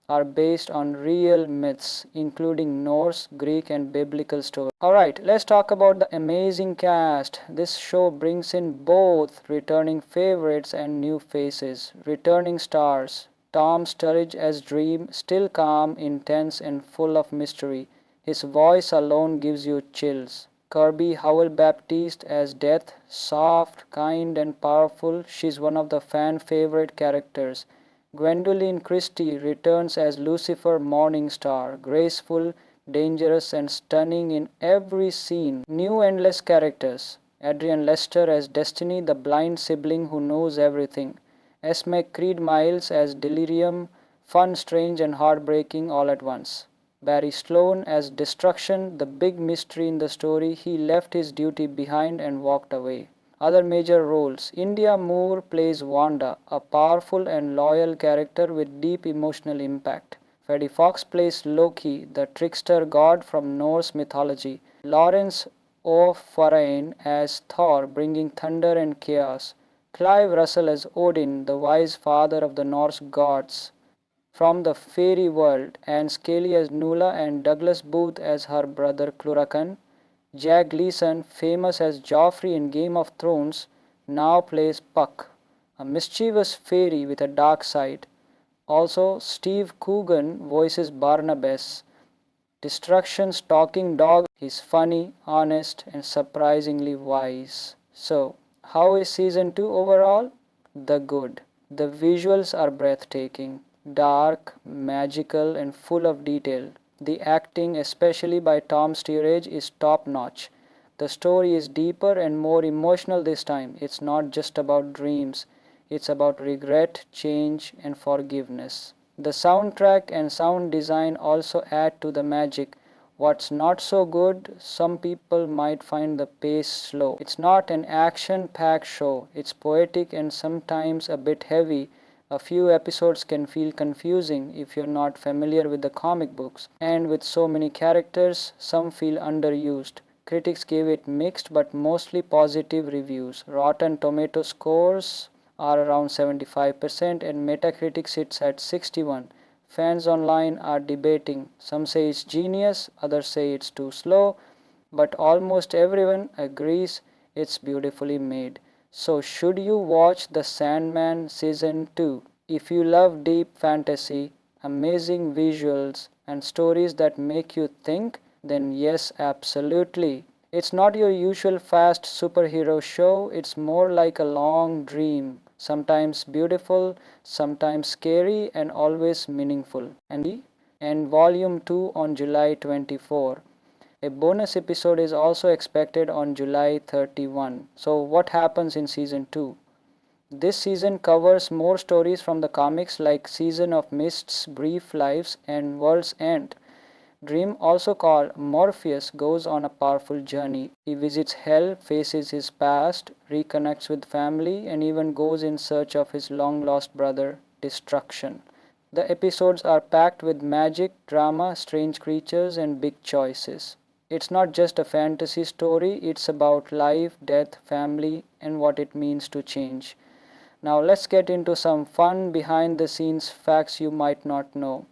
are based on real myths, including Norse, Greek, and biblical stories. Alright, let's talk about the amazing cast. This show brings in both returning favorites and new faces. Returning stars. Tom Sturridge as Dream, still calm, intense, and full of mystery. His voice alone gives you chills. Kirby Howell-Baptiste as Death, soft, kind, and powerful. She's one of the fan favorite characters. Gwendoline Christie returns as Lucifer Morningstar, graceful, dangerous, and stunning in every scene. New endless characters. Adrian Lester as Destiny, the blind sibling who knows everything. Esme Creed Miles as Delirium, fun, strange, and heartbreaking all at once. Barry Sloane as Destruction, the big mystery in the story. He left his duty behind and walked away. Other major roles: India Moore plays Wanda, a powerful and loyal character with deep emotional impact. Freddie Fox plays Loki, the trickster god from Norse mythology. Lawrence O'Farrane as Thor, bringing thunder and chaos. Clive Russell as Odin, the wise father of the Norse gods from the fairy world, and Scully as Nula and Douglas Booth as her brother Cluracan. Jack Gleeson, famous as Joffrey in Game of Thrones, now plays Puck, a mischievous fairy with a dark side. Also, Steve Coogan voices Barnabas, Destruction's talking dog. He's funny, honest, and surprisingly wise. So, how is season 2 overall? The good. The visuals are breathtaking, dark, magical, and full of detail. The acting, especially by Tom Sturridge, is top notch. The story is deeper and more emotional this time. It's not just about dreams, it's about regret, change, and forgiveness. The soundtrack and sound design also add to the magic. What's not so good, some people might find the pace slow. It's not an action packed show, it's poetic and sometimes a bit heavy. A few episodes can feel confusing if you're not familiar with the comic books, and with so many characters, some feel underused. Critics gave it mixed but mostly positive reviews. Rotten Tomato scores are around 75% and Metacritic sits at 61. Fans online are debating. Some say it's genius, others say it's too slow, but almost everyone agrees it's beautifully made. So, should you watch The Sandman Season 2? If you love deep fantasy, amazing visuals, and stories that make you think, then yes, absolutely. It's not your usual fast superhero show, it's more like a long dream, sometimes beautiful, sometimes scary, and always meaningful. And Volume 2 on July 24. A bonus episode is also expected on July 31. So, what happens in season 2? This season covers more stories from the comics like Season of Mist's Brief Lives and World's End. Dream, also called Morpheus, goes on a powerful journey. He visits Hell, faces his past, reconnects with family, and even goes in search of his long lost brother, Destruction. The episodes are packed with magic, drama, strange creatures, and big choices. It's not just a fantasy story, it's about life, death, family, and what it means to change. Now let's get into some fun behind the scenes facts you might not know.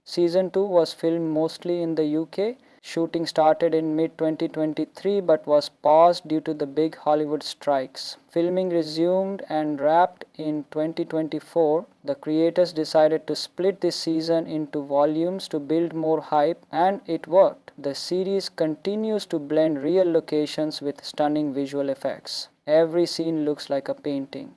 Season 2 was filmed mostly in the UK. Shooting started in mid 2023 but was paused due to the big Hollywood strikes. Filming resumed and wrapped in 2024. The creators decided to split this season into volumes to build more hype, and it worked. The series continues to blend real locations with stunning visual effects. Every scene looks like a painting.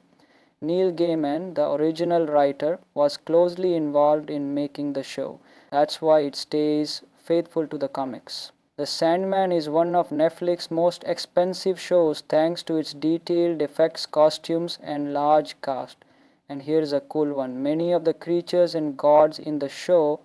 Neil Gaiman, the original writer, was closely involved in making the show. That's why it stays faithful to the comics. The Sandman is one of Netflix's most expensive shows thanks to its detailed effects, costumes, and large cast. And here's a cool one. Many of the creatures and gods in the show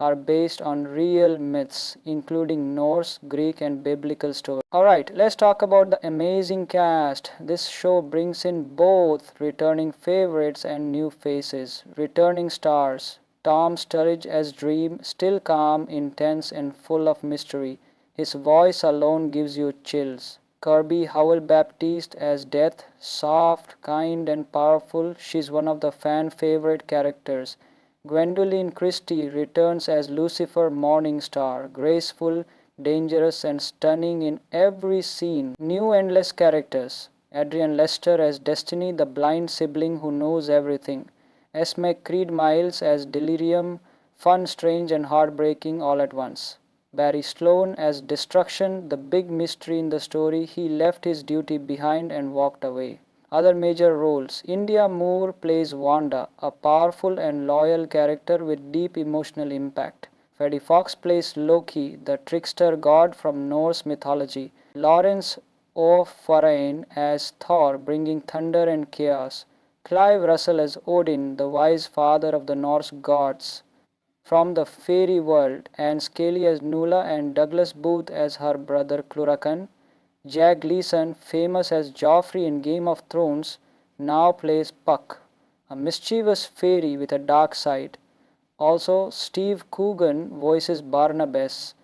are based on real myths, including Norse, Greek, and biblical stories. Alright, let's talk about the amazing cast. This show brings in both returning favorites and new faces. Returning stars: Tom Sturridge as Dream, still calm, intense, and full of mystery. His voice alone gives you chills. Kirby Howell-Baptiste as Death, soft, kind, and powerful. She's one of the fan favorite characters. Gwendoline Christie returns as Lucifer Morningstar, graceful, dangerous, and stunning in every scene. New endless characters: Adrian Lester as Destiny, the blind sibling who knows everything. Esme Creed Miles as Delirium, fun, strange, and heartbreaking all at once. Barry Sloane as Destruction, the big mystery in the story. He left his duty behind and walked away. Other major roles: India Moore plays Wanda, a powerful and loyal character with deep emotional impact. Freddie Fox plays Loki, the trickster god from Norse mythology. Lawrence O'Farrane as Thor, bringing thunder and chaos. Clive Russell as Odin, the wise father of the Norse gods from the fairy world, and Scully as Nula and Douglas Booth as her brother Cluracan. Jack Gleeson, famous as Joffrey in Game of Thrones, now plays Puck, a mischievous fairy with a dark side. Also, Steve Coogan voices Barnabas,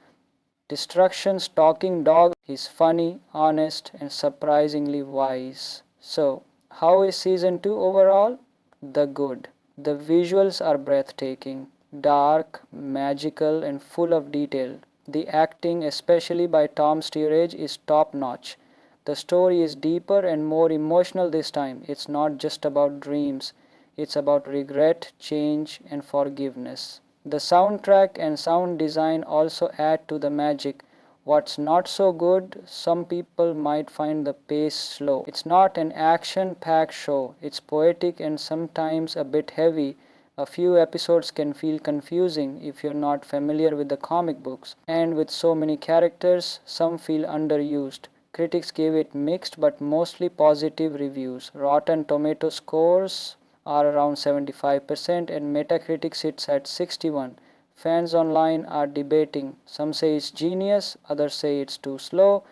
Destruction's talking dog. He's funny, honest, and surprisingly wise. So, how is season 2 overall? The good. The visuals are breathtaking, dark, magical, and full of detail. The acting, especially by Tom Sturridge, is top notch. The story is deeper and more emotional this time. It's not just about dreams, it's about regret, change, and forgiveness. The soundtrack and sound design also add to the magic. What's not so good, some people might find the pace slow. It's not an action packed show, it's poetic and sometimes a bit heavy. A few episodes can feel confusing if you're not familiar with the comic books, and with so many characters, some feel underused. Critics gave it mixed but mostly positive reviews. Rotten Tomato scores are around 75% and Metacritic sits at 61. Fans online are debating. Some say it's genius, others say it's too slow,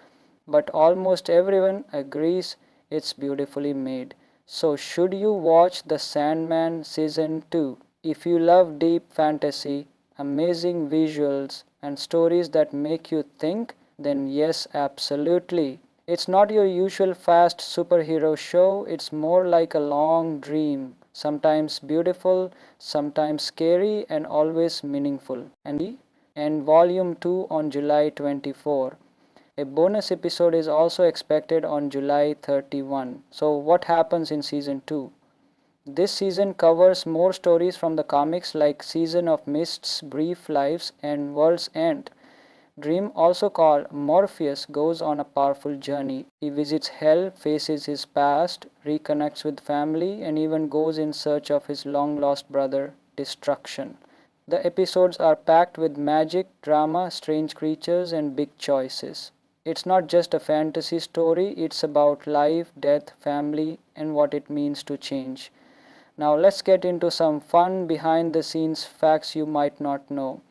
but almost everyone agrees it's beautifully made. So, should you watch The Sandman Season 2? If you love deep fantasy, amazing visuals, and stories that make you think, then yes, absolutely. It's not your usual fast superhero show, it's more like a long dream, sometimes beautiful, sometimes scary, and always meaningful. And Volume 2 on July 24. A bonus episode is also expected on July 31. So, what happens in season 2? This season covers more stories from the comics like Season of Mist's Brief Lives and World's End. Dream, also called Morpheus, goes on a powerful journey. He visits Hell, faces his past, reconnects with family, and even goes in search of his long lost brother, Destruction. The episodes are packed with magic, drama, strange creatures, and big choices. It's not just a fantasy story, it's about life, death, family, and what it means to change. Now let's get into some fun behind the scenes facts you might not know.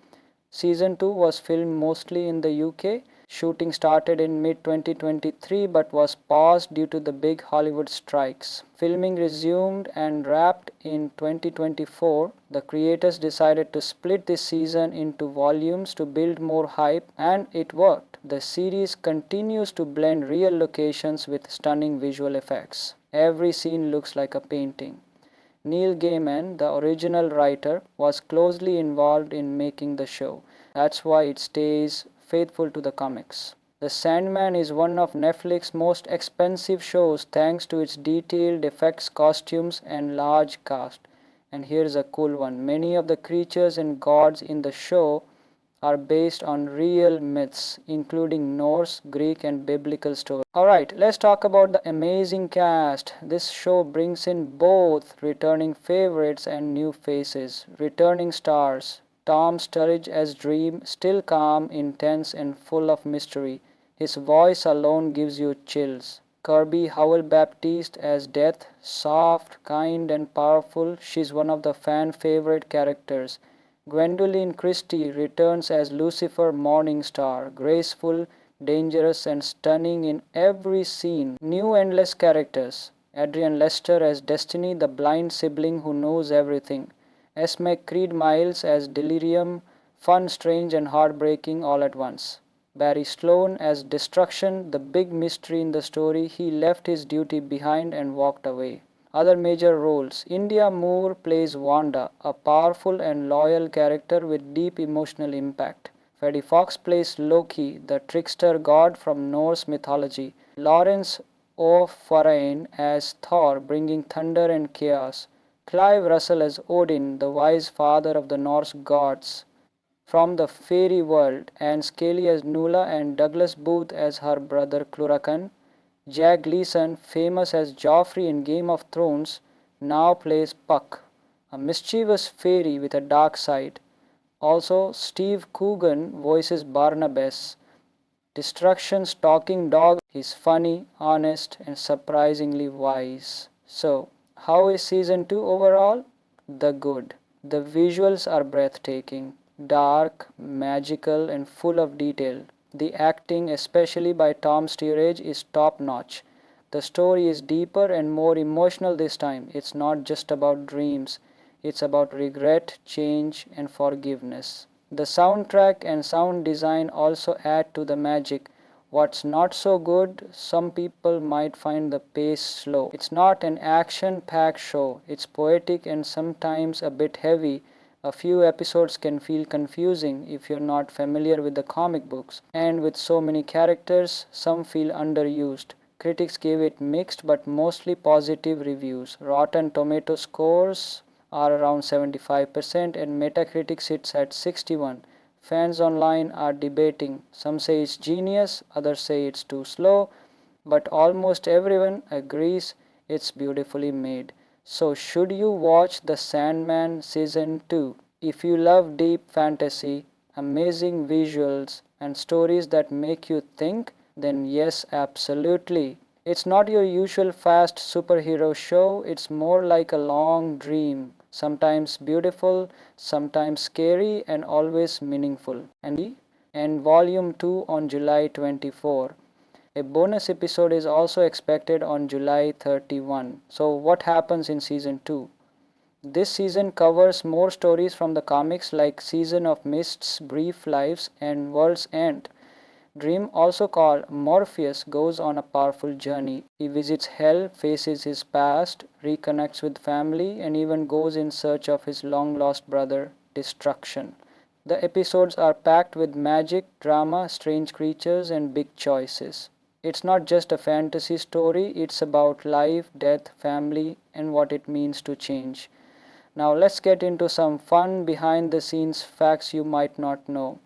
Season 2 was filmed mostly in the UK. Shooting started in mid 2023 but was paused due to the big Hollywood strikes. Filming resumed and wrapped in 2024. The creators decided to split this season into volumes to build more hype, and it worked. The series continues to blend real locations with stunning visual effects. Every scene looks like a painting. Neil Gaiman, the original writer, was closely involved in making the show. That's why it stays faithful to the comics. The Sandman is one of Netflix's most expensive shows thanks to its detailed effects, costumes, and large cast. And here's a cool one. Many of the creatures and gods in the show are based on real myths, including Norse, Greek, and biblical stories. Alright, let's talk about the amazing cast. This show brings in both returning favorites and new faces. Returning stars: Tom Sturridge as Dream, still calm, intense, and full of mystery. His voice alone gives you chills. Kirby Howell-Baptiste as Death, soft, kind, and powerful. She's one of the fan favorite characters. Gwendoline Christie returns as Lucifer Morningstar, graceful, dangerous, and stunning in every scene. New endless characters: Adrian Lester as Destiny, the blind sibling who knows everything. Esme Creed Miles as Delirium, fun, strange, and heartbreaking all at once. Barry Sloane as Destruction, the big mystery in the story. He left his duty behind and walked away. Other major roles: India Moore plays Wanda, a powerful and loyal character with deep emotional impact. Freddie Fox plays Loki, the trickster god from Norse mythology. Lawrence O'Farrane as Thor, bringing thunder and chaos. Clive Russell as Odin, the wise father of the Norse gods from the fairy world, and Scully as Nula, and Douglas Booth as her brother Cluracan. Jack Gleeson, famous as Joffrey in Game of Thrones, now plays Puck, a mischievous fairy with a dark side. Also, Steve Coogan voices Barnabas, Destruction's talking dog. He's funny, honest, and surprisingly wise. So, how is season 2 overall? The good. The visuals are breathtaking, dark, magical, and full of detail. The acting, especially by Tom Sturridge, is top notch. The story is deeper and more emotional this time. It's not just about dreams, it's about regret, change, and forgiveness. The soundtrack and sound design also add to the magic. What's not so good, some people might find the pace slow. It's not an action packed show, it's poetic and sometimes a bit heavy. A few episodes can feel confusing if you're not familiar with the comic books, and with so many characters, some feel underused. Critics gave it mixed but mostly positive reviews. Rotten Tomato scores are around 75% and Metacritic sits at 61. Fans online are debating. Some say it's genius, others say it's too slow, but almost everyone agrees it's beautifully made. So, should you watch The Sandman Season 2? If you love deep fantasy, amazing visuals, and stories that make you think, then yes, absolutely. It's not your usual fast superhero show, it's more like a long dream, sometimes beautiful, sometimes scary, and always meaningful. And Volume 2 on July 24. A bonus episode is also expected on July 31. So, what happens in season 2? This season covers more stories from the comics like Season of Mist's Brief Lives and World's End. Dream, also called Morpheus, goes on a powerful journey. He visits Hell, faces his past, reconnects with family, and even goes in search of his long lost brother, Destruction. The episodes are packed with magic, drama, strange creatures, and big choices. It's not just a fantasy story, it's about life, death, family, and what it means to change. Now let's get into some fun behind the scenes facts you might not know.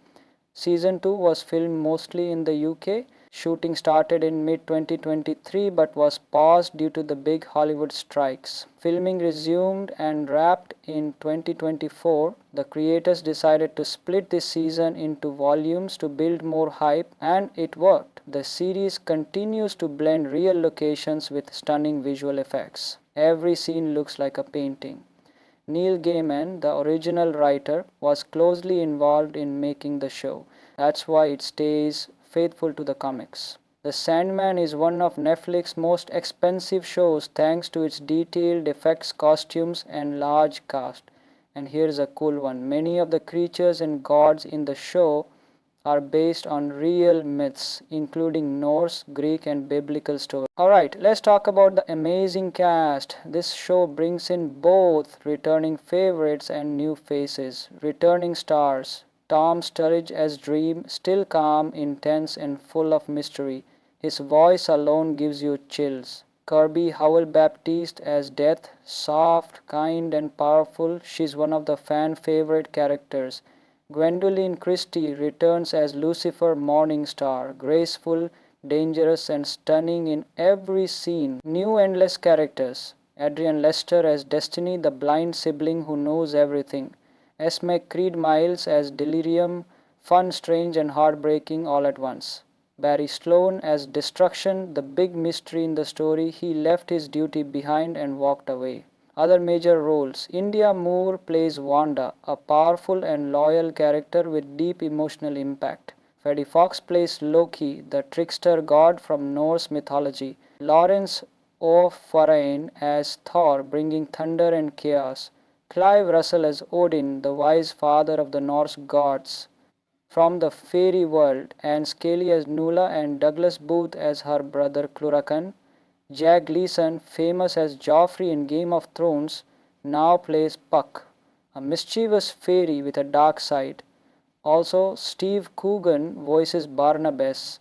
Season 2 was filmed mostly in the UK. Shooting started in mid 2023 but was paused due to the big Hollywood strikes. Filming resumed and wrapped in 2024. The creators decided to split this season into volumes to build more hype, and it worked. The series continues to blend real locations with stunning visual effects. Every scene looks like a painting. Neil Gaiman, the original writer, was closely involved in making the show. That's why it stays faithful to the comics. The Sandman is one of Netflix's most expensive shows thanks to its detailed effects, costumes, and large cast. And here's a cool one. Many of the creatures and gods in the show are based on real myths, including Norse, Greek, and biblical stories. Alright, let's talk about the amazing cast. This show brings in both returning favorites and new faces. Returning stars: Tom Sturridge as Dream, still calm, intense, and full of mystery. His voice alone gives you chills. Kirby Howell-Baptiste as Death, soft, kind, and powerful. She's one of the fan favorite characters. Gwendoline Christie returns as Lucifer Morningstar, graceful, dangerous, and stunning in every scene. New endless characters: Adrian Lester as Destiny, the blind sibling who knows everything. Esme Creed Miles as Delirium, fun, strange, and heartbreaking all at once. Barry Sloane as Destruction, the big mystery in the story. He left his duty behind and walked away. Other major roles: India Moore plays Wanda, a powerful and loyal character with deep emotional impact. Freddie Fox plays Loki, the trickster god from Norse mythology. Lawrence O'Farrane as Thor, bringing thunder and chaos. Clive Russell as Odin, the wise father of the Norse gods from the fairy world, and Scully as Nula, and Douglas Booth as her brother Cluracan. Jack Gleeson, famous as Joffrey in Game of Thrones, now plays Puck, a mischievous fairy with a dark side. Also, Steve Coogan voices Barnabas,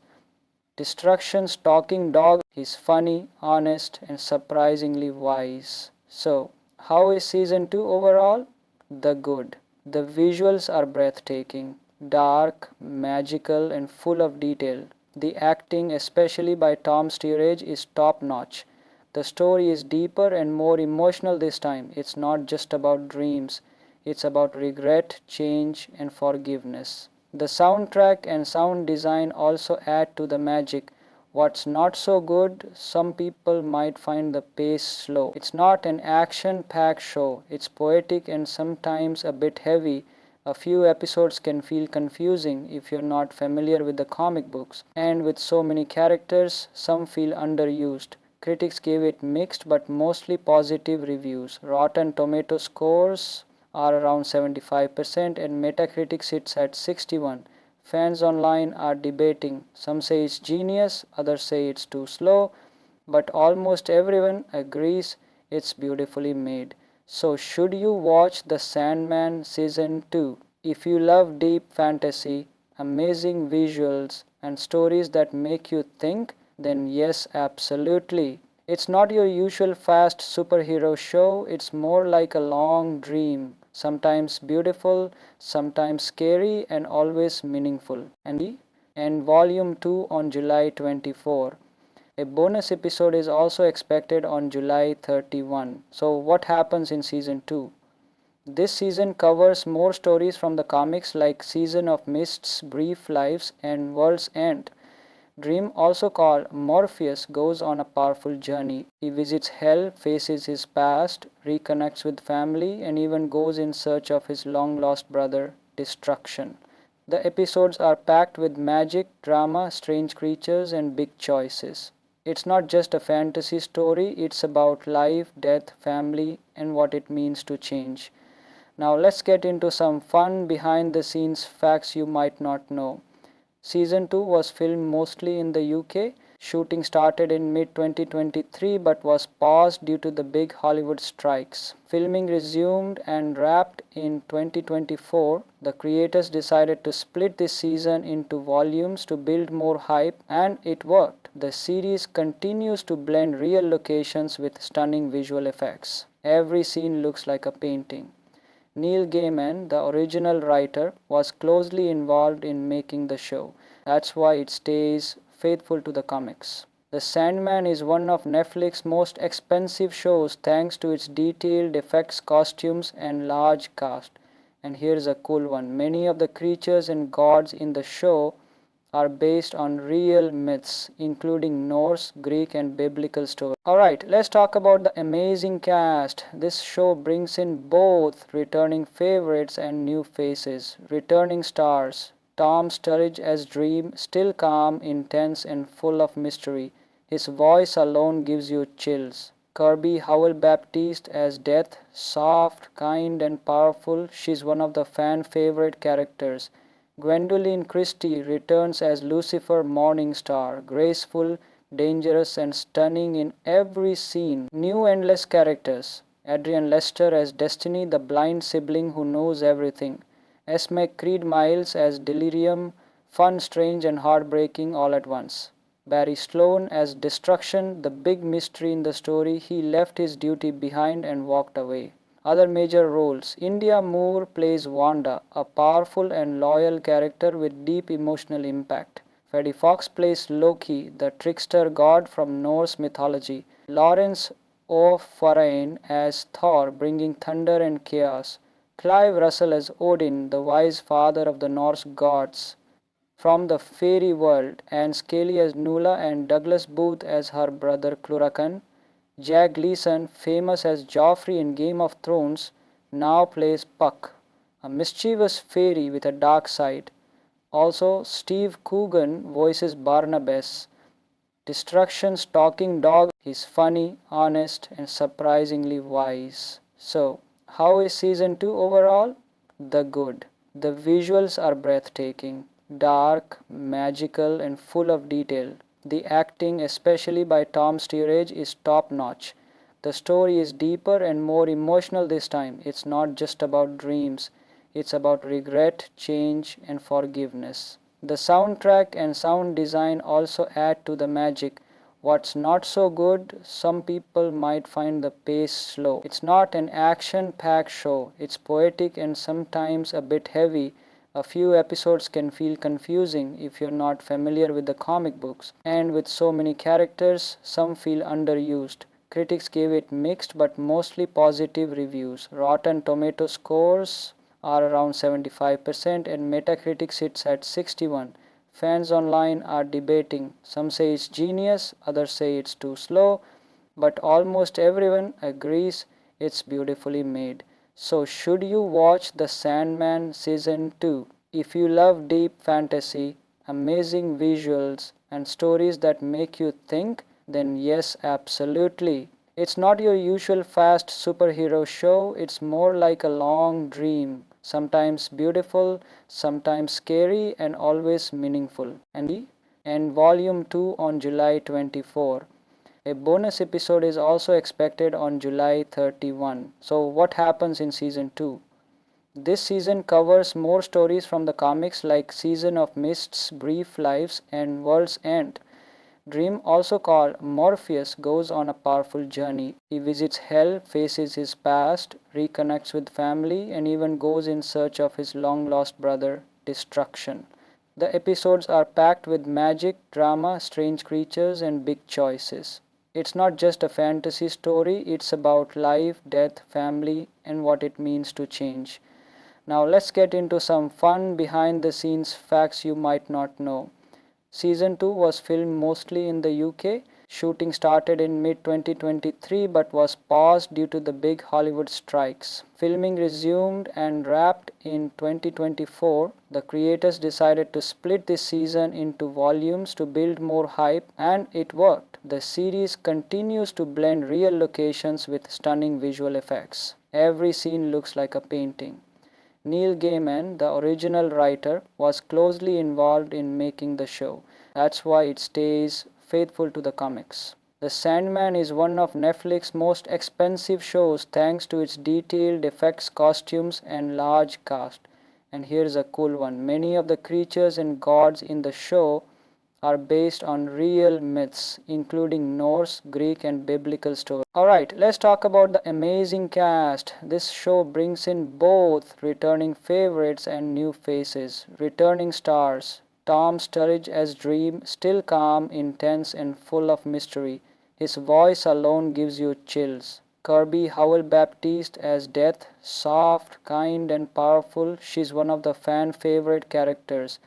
Destruction's talking dog. He's funny, honest, and surprisingly wise. So, how is season 2 overall? The good. The visuals are breathtaking, dark, magical, and full of detail. The acting, especially by Tom Sturridge, is top notch. The story is deeper and more emotional this time. It's not just about dreams, it's about regret, change, and forgiveness. The soundtrack and sound design also add to the magic. What's not so good, some people might find the pace slow. It's not an action packed show, it's poetic and sometimes a bit heavy. A few episodes can feel confusing if you're not familiar with the comic books, and with so many characters, some feel underused. Critics gave it mixed but mostly positive reviews. Rotten Tomato scores are around 75% and Metacritic sits at 61. Fans online are debating. Some say it's genius, others say it's too slow, but almost everyone agrees it's beautifully made. So, should you watch The Sandman Season 2? If you love deep fantasy, amazing visuals, and stories that make you think, then yes, absolutely. It's not your usual fast superhero show, it's more like a long dream, sometimes beautiful, sometimes scary, and always meaningful. And Volume 2 on July 24. A bonus episode is also expected on July 31. So, what happens in season 2? This season covers more stories from the comics like Season of Mist's Brief Lives and World's End. Dream, also called Morpheus, goes on a powerful journey. He visits Hell, faces his past, reconnects with family, and even goes in search of his long lost brother, Destruction. The episodes are packed with magic, drama, strange creatures, and big choices. It's not just a fantasy story, it's about life, death, family, and what it means to change. Now let's get into some fun behind the scenes facts you might not know. Season 2 was filmed mostly in the UK. Shooting started in mid 2023 but was paused due to the big Hollywood strikes. Filming resumed and wrapped in 2024. The creators decided to split this season into volumes to build more hype, and it worked. The series continues to blend real locations with stunning visual effects. Every scene looks like a painting. Neil Gaiman, the original writer, was closely involved in making the show. That's why it stays faithful to the comics. The Sandman is one of Netflix's most expensive shows thanks to its detailed effects, costumes, and large cast. And here's a cool one. Many of the creatures and gods in the show are based on real myths, including Norse, Greek, and biblical stories. Alright, let's talk about the amazing cast. This show brings in both returning favorites and new faces. Returning stars: Tom Sturridge as Dream, still calm, intense, and full of mystery. His voice alone gives you chills. Kirby Howell-Baptiste as Death, soft, kind, and powerful. She's one of the fan favorite characters. Gwendoline Christie returns as Lucifer Morningstar, graceful, dangerous, and stunning in every scene. New endless characters: Adrian Lester as Destiny, the blind sibling who knows everything. Esme Creed Miles as Delirium, fun, strange, and heartbreaking all at once. Barry Sloane as Destruction, the big mystery in the story. He left his duty behind and walked away. Other major roles: India Moore plays Wanda, a powerful and loyal character with deep emotional impact. Freddie Fox plays Loki, the trickster god from Norse mythology. Lawrence O'Farrane as Thor, bringing thunder and chaos. Clive Russell as Odin, the wise father of the Norse gods from the fairy world. Anne Scully as Nula and Douglas Booth as her brother Cluracan. Jack Gleeson, famous as Joffrey in Game of Thrones, now plays Puck, a mischievous fairy with a dark side. Also, Steve Coogan voices Barnabas, Destruction's talking dog. He's funny, honest, and surprisingly wise. So, how is season 2 overall? The good. The visuals are breathtaking, dark, magical, and full of detail. The acting, especially by Tom Sturridge, is top notch. The story is deeper and more emotional this time. It's not just about dreams, it's about regret, change, and forgiveness. The soundtrack and sound design also add to the magic. What's not so good, some people might find the pace slow. It's not an action packed show, it's poetic and sometimes a bit heavy. A few episodes can feel confusing if you're not familiar with the comic books, and with so many characters, some feel underused. Critics gave it mixed but mostly positive reviews. Rotten Tomato scores are around 75% and Metacritic sits at 61. Fans online are debating. Some say it's genius, others say it's too slow, but almost everyone agrees it's beautifully made. So, should you watch The Sandman Season 2? If you love deep fantasy, amazing visuals, and stories that make you think, then yes, absolutely. It's not your usual fast superhero show, it's more like a long dream, sometimes beautiful, sometimes scary, and always meaningful. And Volume 2 on July 24. A bonus episode is also expected on July 31. So, what happens in season 2? This season covers more stories from the comics like Season of Mist's Brief Lives and World's End. Dream, also called Morpheus, goes on a powerful journey. He visits Hell, faces his past, reconnects with family, and even goes in search of his long lost brother, Destruction. The episodes are packed with magic, drama, strange creatures, and big choices. It's not just a fantasy story, it's about life, death, family, and what it means to change. Now let's get into some fun behind the scenes facts you might not know. Season 2 was filmed mostly in the UK. Shooting started in mid 2023 but was paused due to the big Hollywood strikes. Filming resumed and wrapped in 2024. The creators decided to split this season into volumes to build more hype, and it worked. The series continues to blend real locations with stunning visual effects. Every scene looks like a painting. Neil Gaiman, the original writer, was closely involved in making the show. That's why it stays faithful to the comics. The Sandman is one of Netflix's most expensive shows thanks to its detailed effects, costumes, and large cast. And here's a cool one. Many of the creatures and gods in the show are based on real myths, including Norse, Greek, and biblical stories. Alright, let's talk about the amazing cast. This show brings in both returning favorites and new faces. Returning stars: Tom Sturridge as Dream, still calm, intense, and full of mystery. His voice alone gives you chills. Kirby Howell-Baptiste as Death, soft, kind, and powerful. She's one of the fan favorite characters.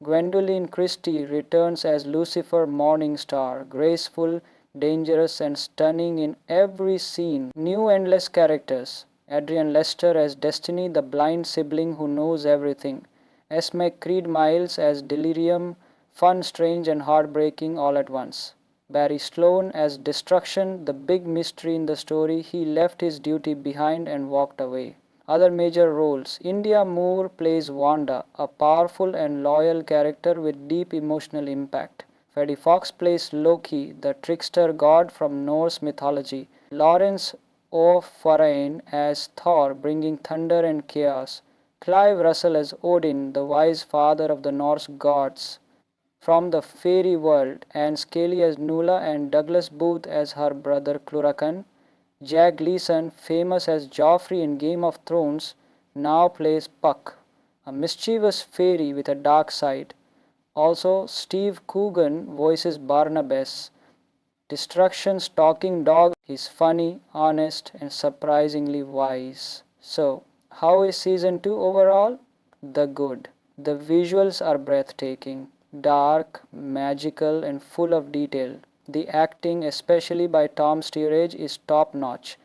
Gwendoline Christie returns as Lucifer Morningstar, graceful, dangerous, and stunning in every scene. New endless characters: Adrian Lester as Destiny, the blind sibling who knows everything. Esme Creed Miles as Delirium, fun, strange, and heartbreaking all at once. Barry Sloane as Destruction, the big mystery in the story. He left his duty behind and walked away. Other major roles: India Moore plays Wanda, a powerful and loyal character with deep emotional impact. Freddie Fox plays Loki, the trickster god from Norse mythology. Lawrence O'Farrane as Thor, bringing thunder and chaos. Clive Russell as Odin, the wise father of the Norse gods from the fairy world, and Scully as Nula, and Douglas Booth as her brother Cluracan. Jack Gleeson, famous as Joffrey in Game of Thrones, now plays Puck, a mischievous fairy with a dark side. Also, Steve Coogan voices Barnabas, Destruction's talking dog. He's funny, honest, and surprisingly wise. So, how is season 2 overall? The good. The visuals are breathtaking, dark, magical, and full of detail. The acting, especially by Tom Sturridge, is top notch.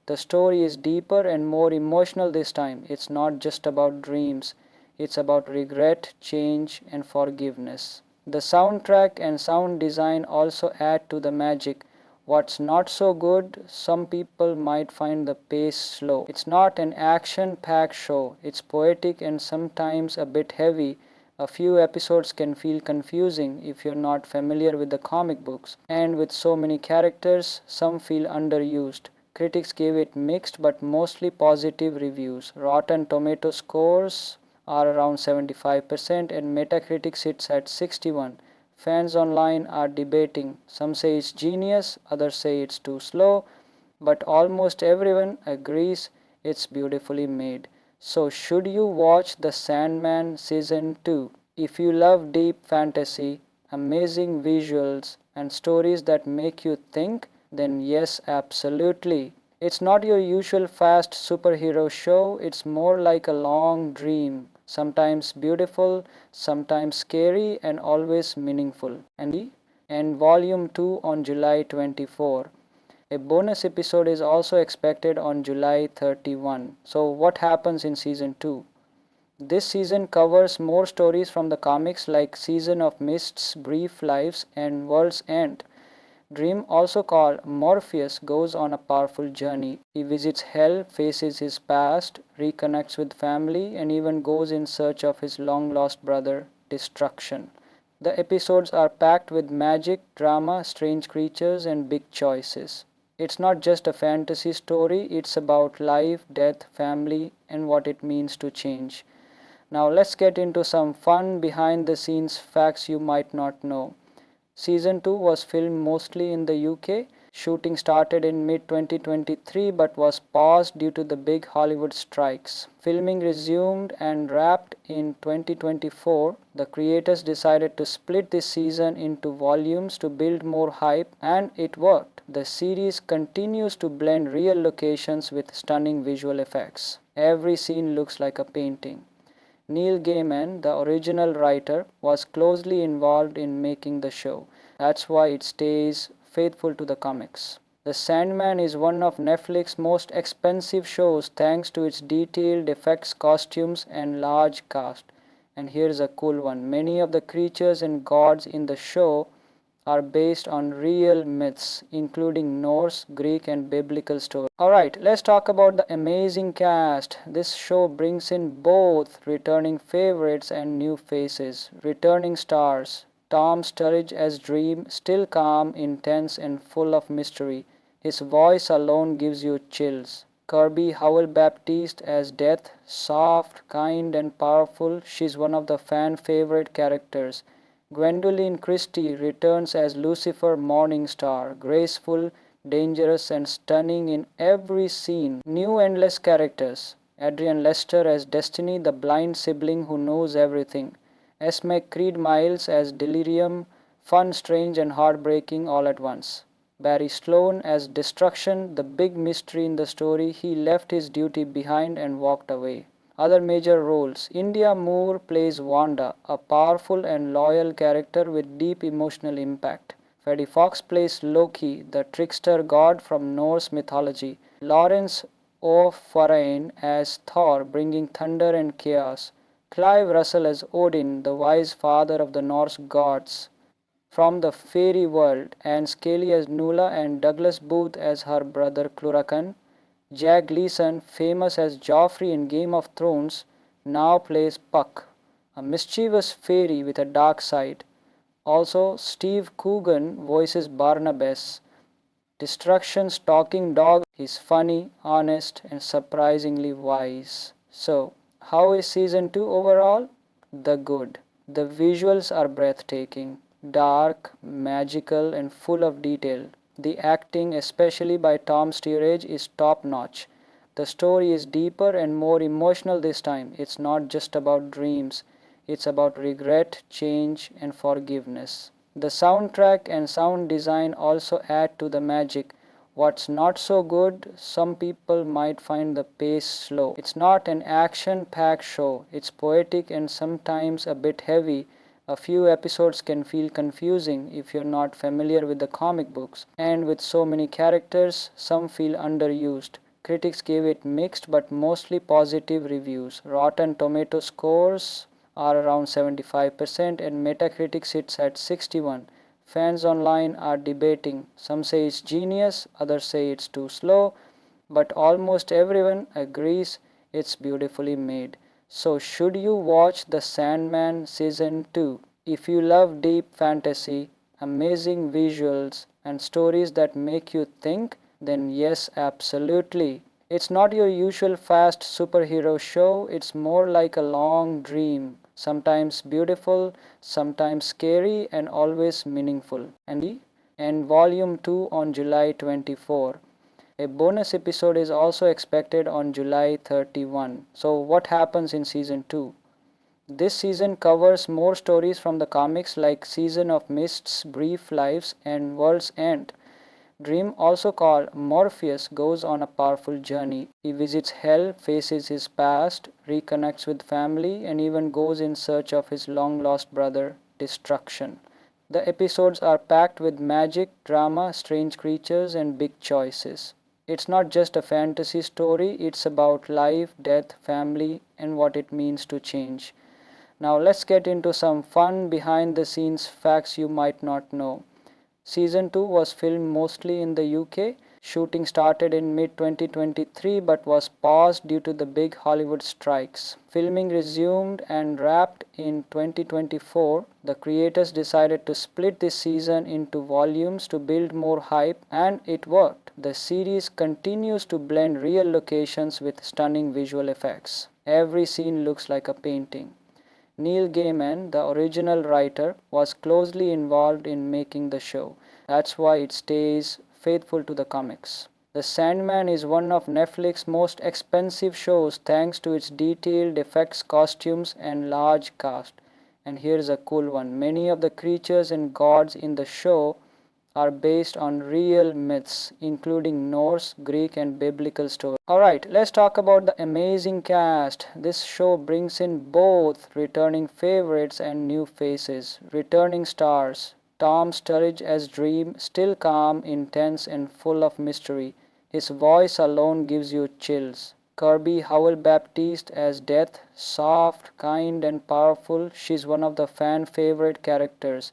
The story is deeper and more emotional this time. It's not just about dreams, it's about regret, change, and forgiveness. The soundtrack and sound design also add to the magic. What's not so good, some people might find the pace slow. It's not an action packed show, it's poetic and sometimes a bit heavy. A few episodes can feel confusing if you're not familiar with the comic books, and with so many characters, some feel underused. Critics gave it mixed but mostly positive reviews. Rotten Tomato scores are around 75% and Metacritic sits at 61. Fans online are debating. Some say it's genius, others say it's too slow, but almost everyone agrees it's beautifully made. So, should you watch The Sandman Season 2? If you love deep fantasy, amazing visuals, and stories that make you think, then yes, absolutely. It's not your usual fast superhero show, it's more like a long dream, sometimes beautiful, sometimes scary, and always meaningful. And Volume 2 on July 24. A bonus episode is also expected on July 31. So, what happens in season 2? This season covers more stories from the comics like Season of Mist's Brief Lives and World's End. Dream, also called Morpheus, goes on a powerful journey. He visits hell, faces his past, reconnects with family, and even goes in search of his long lost brother, Destruction. The episodes are packed with magic, drama, strange creatures, and big choices. It's not just a fantasy story, it's about life, death, family, and what it means to change. Now let's get into some fun behind the scenes facts you might not know. Season 2 was filmed mostly in the UK. Shooting started in mid 2023 but was paused due to the big Hollywood strikes. Filming resumed and wrapped in 2024. The creators decided to split this season into volumes to build more hype, and it worked. The series continues to blend real locations with stunning visual effects. Every scene looks like a painting. Neil Gaiman, the original writer, was closely involved in making the show. That's why it stays faithful to the comics. The Sandman is one of Netflix's most expensive shows thanks to its detailed effects, costumes, and large cast. And here's a cool one. Many of the creatures and gods in the show are based on real myths, including Norse, Greek, and biblical stories. Alright, let's talk about the amazing cast. This show brings in both returning favorites and new faces. Returning stars: Tom Sturridge as Dream, still calm, intense, and full of mystery. His voice alone gives you chills. Kirby Howell-Baptiste as Death, soft, kind, and powerful. She's one of the fan favorite characters. Gwendoline Christie returns as Lucifer Morningstar, graceful, dangerous, and stunning in every scene. New endless characters: Adrian Lester as Destiny, the blind sibling who knows everything. Esme Creed Miles as Delirium, fun, strange, and heartbreaking all at once. Barry Sloane as Destruction, the big mystery in the story. He left his duty behind and walked away. Other major roles: India Moore plays Wanda, a powerful and loyal character with deep emotional impact. Freddie Fox plays Loki, the trickster god from Norse mythology. Lawrence O'Farrane as Thor, bringing thunder and chaos. Clive Russell as Odin, the wise father of the Norse gods from the fairy world. Anne Scully as Nula and Douglas Booth as her brother Cluracan. Jack Gleeson, famous as Joffrey in Game of Thrones, now plays Puck, a mischievous fairy with a dark side. Also, Steve Coogan voices Barnabas, Destruction's talking dog. He's funny, honest, and surprisingly wise. So, how is season 2 overall? The good. The visuals are breathtaking, dark, magical, and full of detail. The acting, especially by Tom Sturridge, is top notch. The story is deeper and more emotional this time. It's not just about dreams, it's about regret, change, and forgiveness. The soundtrack and sound design also add to the magic. What's not so good? Some people might find the pace slow. It's not an action packed show, it's poetic and sometimes a bit heavy. A few episodes can feel confusing if you're not familiar with the comic books, and with so many characters, some feel underused. Critics gave it mixed but mostly positive reviews. Rotten Tomato scores are around 75% and Metacritic sits at 61. Fans online are debating. Some say it's genius, others say it's too slow, but almost everyone agrees it's beautifully made. So, should you watch The Sandman Season 2? If you love deep fantasy, amazing visuals, and stories that make you think, then yes, absolutely. It's not your usual fast superhero show, it's more like a long dream. Sometimes beautiful, sometimes scary, and always meaningful. And Volume 2 on July 24. A bonus episode is also expected on July 31. So, what happens in season 2? This season covers more stories from the comics like Season of Mist's Brief Lives and World's End. Dream, also called Morpheus, goes on a powerful journey. He visits hell, faces his past, reconnects with family, and even goes in search of his long lost brother, Destruction. The episodes are packed with magic, drama, strange creatures, and big choices. It's not just a fantasy story, it's about life, death, family, and what it means to change. Now let's get into some fun behind the scenes facts you might not know. Season 2 was filmed mostly in the UK. Shooting started in mid 2023 but was paused due to the big Hollywood strikes. Filming resumed and wrapped in 2024. The creators decided to split this season into volumes to build more hype, and it worked. The series continues to blend real locations with stunning visual effects. Every scene looks like a painting. Neil Gaiman, the original writer, was closely involved in making the show. That's why it stays faithful to the comics. The Sandman is one of Netflix's most expensive shows thanks to its detailed effects, costumes, and large cast. And here's a cool one. Many of the creatures and gods in the show are based on real myths, including Norse, Greek, and biblical stories. Alright, let's talk about the amazing cast. This show brings in both returning favorites and new faces. Returning stars: Tom Sturridge as Dream, still calm, intense, and full of mystery. His voice alone gives you chills. Kirby Howell-Baptiste as Death, soft, kind, and powerful. She's one of the fan favorite characters.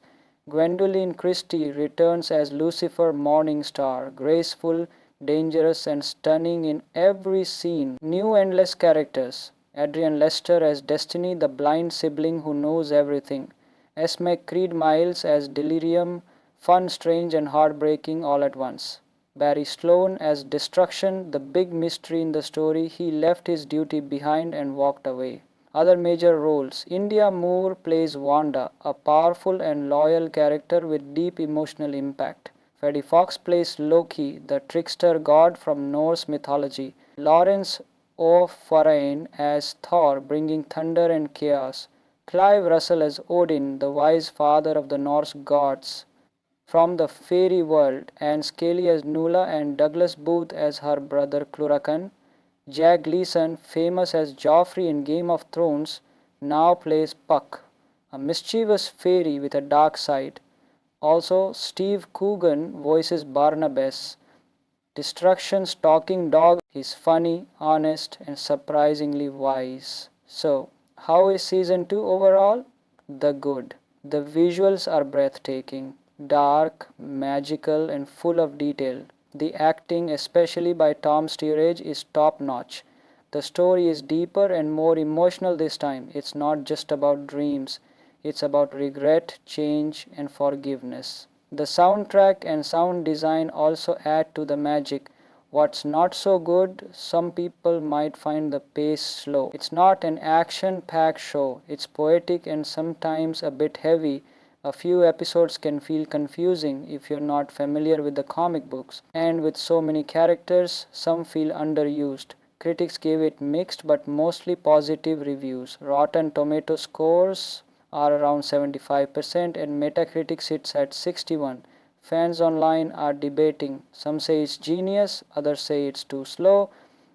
Gwendoline Christie returns as Lucifer Morningstar, graceful, dangerous, and stunning in every scene. New endless characters: Adrian Lester as Destiny, the blind sibling who knows everything. Esme Creed Miles as Delirium, fun, strange, and heartbreaking all at once. Barry Sloane as Destruction, the big mystery in the story. He left his duty behind and walked away. Other major roles: India Moore plays Wanda, a powerful and loyal character with deep emotional impact. Freddie Fox plays Loki, the trickster god from Norse mythology. Lawrence O'Farrane as Thor, bringing thunder and chaos. Clive Russell as Odin, the wise father of the Norse gods from the fairy world. Anne Scully as Nula, and Douglas Booth as her brother Cluracan. Jack Gleeson, famous as Joffrey in Game of Thrones, now plays Puck, a mischievous fairy with a dark side. Also, Steve Coogan voices Barnabas, Destruction's talking dog. He's funny, honest, and surprisingly wise. So, how is season 2 overall? The good. The visuals are breathtaking, dark, magical, and full of detail. The acting, especially by Tom Sturridge, is top notch. The story is deeper and more emotional this time. It's not just about dreams, it's about regret, change, and forgiveness. The soundtrack and sound design also add to the magic. What's not so good? Some people might find the pace slow. It's not an action-packed show. It's poetic and sometimes a bit heavy. A few episodes can feel confusing if you're not familiar with the comic books. And with so many characters, some feel underused. Critics gave it mixed but mostly positive reviews. Rotten Tomato scores are around 75% and Metacritic sits at 61. Fans online are debating. Some say it's genius, others say it's too slow,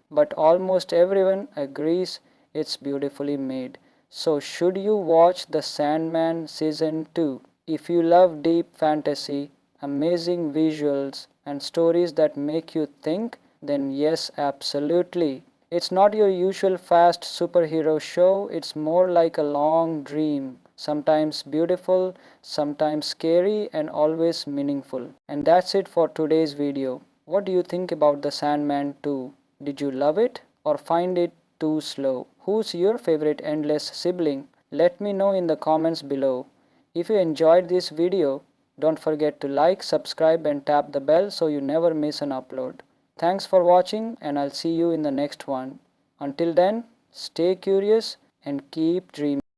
but almost everyone agrees it's beautifully made. So should you watch The Sandman Season 2? If you love deep fantasy, amazing visuals, and stories that make you think, then yes, absolutely. It's not your usual fast superhero show, it's more like a long dream. Sometimes beautiful, sometimes scary, and always meaningful. And that's it for today's video. What do you think about The Sandman 2? Did you love it or find it too slow? Who's your favorite endless sibling? Let me know in the comments below. If you enjoyed this video, don't forget to like, subscribe, and tap the bell so you never miss an upload. Thanks for watching, and I'll see you in the next one. Until then, stay curious and keep dreaming.